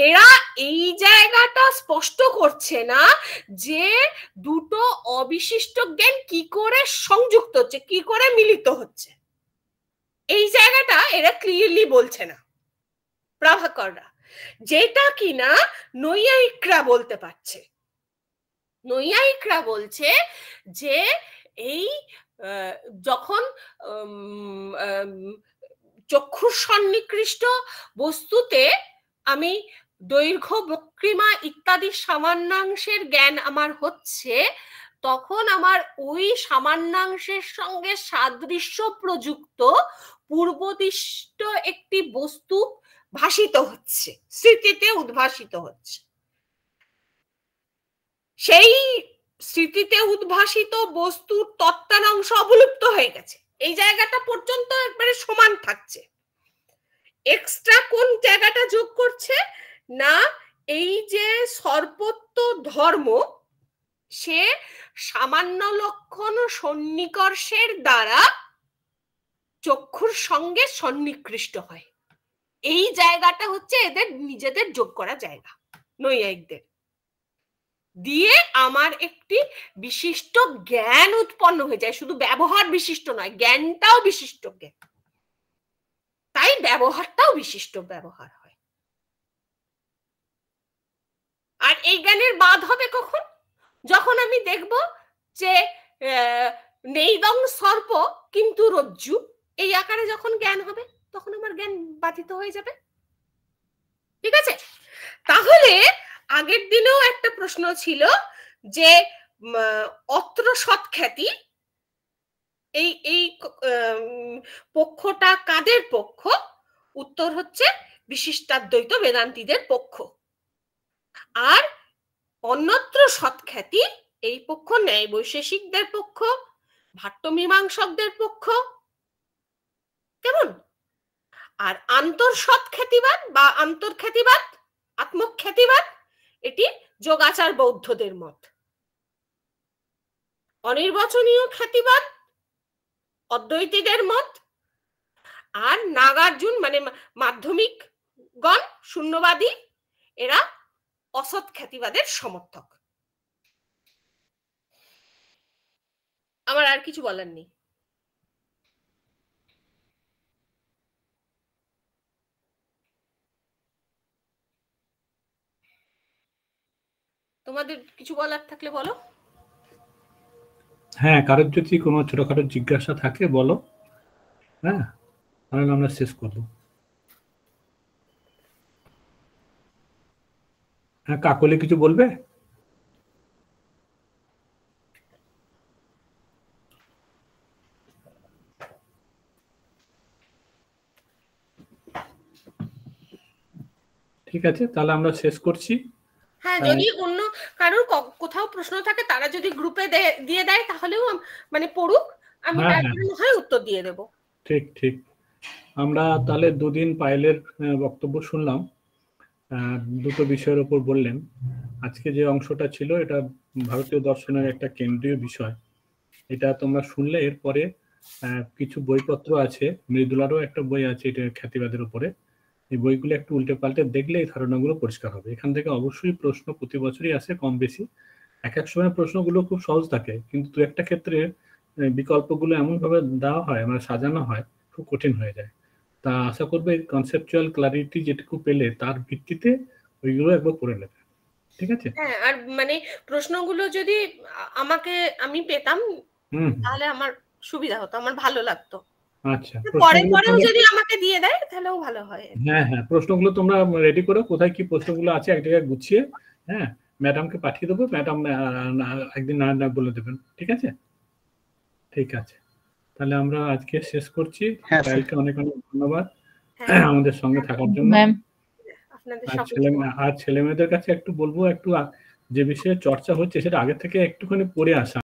এরা এই জায়গাটা স্পষ্ট করছে না যে দুটো অবিশিষ্ট জ্ঞান কি করে সংযুক্ত হচ্ছে, কি করে মিলিত হচ্ছে, এই জায়গাটা এরা ক্লিয়ারলি বলছে না প্রাভাকররা, যেটা কিনা নৈয়ায়িকরা বলতে পারছে। নৈয়ায়িকরা বলছে যে এই যখন চক্ষুর সন্নিকৃষ্ট বস্তুতে আমি দৈর্ঘ্য বক্রিমা ইত্যাদি সামান্যাংশের জ্ঞান আমার হচ্ছে, তখন আমার ওই সামান্যাংশের সঙ্গে সাদৃশ্য প্রযুক্ত পূর্বদিষ্ট একটি বস্তু ভাসিত হচ্ছে, স্মৃতিতে উদ্ভাসিত হচ্ছে। সেই স্মৃতিতে উদ্ভাসিত বস্তুর তত্ত্বাংশ অবলুপ্ত হয়ে গেছে, এই জায়গাটা পর্যন্ত একবারে সমান থাকছে। এক্সট্রা কোন জায়গাটা যোগ করছে না, এই যে সর্বত্র ধর্ম, সে সামান্য লক্ষণ সন্নিকর্ষের দ্বারা চক্ষুর সঙ্গে সন্নিকৃষ্ট হয়। এই জায়গাটা হচ্ছে এদের নিজেদের যোগ করা জায়গা নৈয়ায়িকদের। দিয়ে আমার একটি বিশিষ্ট জ্ঞান উৎপন্ন হয়ে যায়, শুধু ব্যবহার বিশিষ্ট নয়, জ্ঞানটাও বিশিষ্ট জ্ঞান, তাই ব্যবহারটাও বিশিষ্ট ব্যবহার হয়। আর এই জ্ঞানের বাদ হবে কখন? যখন আমি দেখব যে নেইদং সর্প কিন্তু রজ্জু, এই আকারে যখন জ্ঞান হবে তখন আমার জ্ঞান বাধিত হয়ে যাবে। ঠিক আছে? তাহলে আগের দিনেও একটা প্রশ্ন ছিল যে অত্র সৎখ্যাতি, এই পক্ষটা কাদের পক্ষ? উত্তর হচ্ছে বিশিষ্টাদ্বৈত বেদান্তীদের পক্ষ। আর অন্যত্র সৎখ্যাতি এই পক্ষ ন্যায় বৈশেষিকদের পক্ষ, ভাট্টমীমাংসকদের পক্ষ। কেমন? আর আন্তঃসৎখ্যাতিবাদ বা আন্তর্খ্যাতিবাদ, আত্মখ্যাতিবাদ, এটি যোগাচার বৌদ্ধদের মত। অনির্বচনীয় খ্যাতিবাদ অদ্বৈতীদের মত। আর নাগার্জুন মানে মাধ্যমিক গণ শূন্যবাদী, এরা অসৎ খ্যাতিবাদের সমর্থক। আমার আর কিছু বলার নেই। তোমাদের কিছু বলার থাকলে বলো। হ্যাঁ, কারোর যদি কোনো ছোটখাটো জিজ্ঞাসা থাকে বলো, হ্যাঁ, তাহলে আমরা শেষ করবো। হ্যাঁ, কাকলি কিছু বলবে? ঠিক আছে, তাহলে আমরা শেষ করছি। হ্যাঁ, যদি অন্য কারোর কোথাও প্রশ্ন থাকে তারা যদি গ্রুপে দিয়ে দেয় তাহলেও মানে পড়ুক, আমি হ্যাঁ, তারপরে না হয় উত্তর দিয়ে দেব। ঠিক ঠিক। আমরা তাহলে দুদিন পায়েলের বক্তব্য শুনলাম, দুটো বিষয়ের উপর বললেন। আজকে যে অংশটা ছিল এটা ভারতীয় দর্শনের একটা কেন্দ্রীয় বিষয়, এটা তোমরা শুনলে। এরপরে কিছু বইপত্র আছে, মৃদুলারও একটা বই আছে এটা খ্যাতিবাদের উপরে। এই বইগুলো একটু উল্টে পাল্টে দেখলে এই ধারণাগুলো পরিষ্কার হবে। এখান থেকে অবশ্যই প্রশ্ন প্রতি বছরই আসে কম বেশি। এক এক সময় প্রশ্নগুলো খুব সহজ থাকে, কিন্তু দু একটা ক্ষেত্রে বিকল্পগুলো এমন ভাবে দেওয়া হয়, মানে সাজানো হয়, খুব কঠিন হয়ে যায়। তা আশা করবে কনসেপচুয়াল ক্লারিটি যেটুকু পেলে তার ভিত্তিতে ওইগুলো একবার পড়ে নেবে, ঠিক আছে? হ্যাঁ, আর মানে প্রশ্নগুলো যদি আমি পেতাম তাহলে আমার সুবিধা হতো, আমার ভালো লাগতো। আচ্ছা, পরেও যদি আমাকে দিয়ে দেয় তাহলেও ভালো হয়। হ্যাঁ হ্যাঁ, প্রশ্নগুলো তোমরা রেডি করো, কোথায় কি প্রশ্নগুলো আছে এক জায়গায় গুছিয়ে, হ্যাঁ, ম্যাডামকে পাঠিয়ে দেবো, ম্যাডাম একদিন না বলে দেবেন, ঠিক আছে? ঠিক আছে, তাহলে আমরা আজকে শেষ করছি। পায়েলকে অনেক অনেক ধন্যবাদ আমাদের সঙ্গে থাকার জন্য। আর ছেলে মেয়েদের কাছে একটু বলবো, একটু যে বিষয়ে চর্চা হচ্ছে সেটা আগে থেকে একটুখানি পড়ে আসা।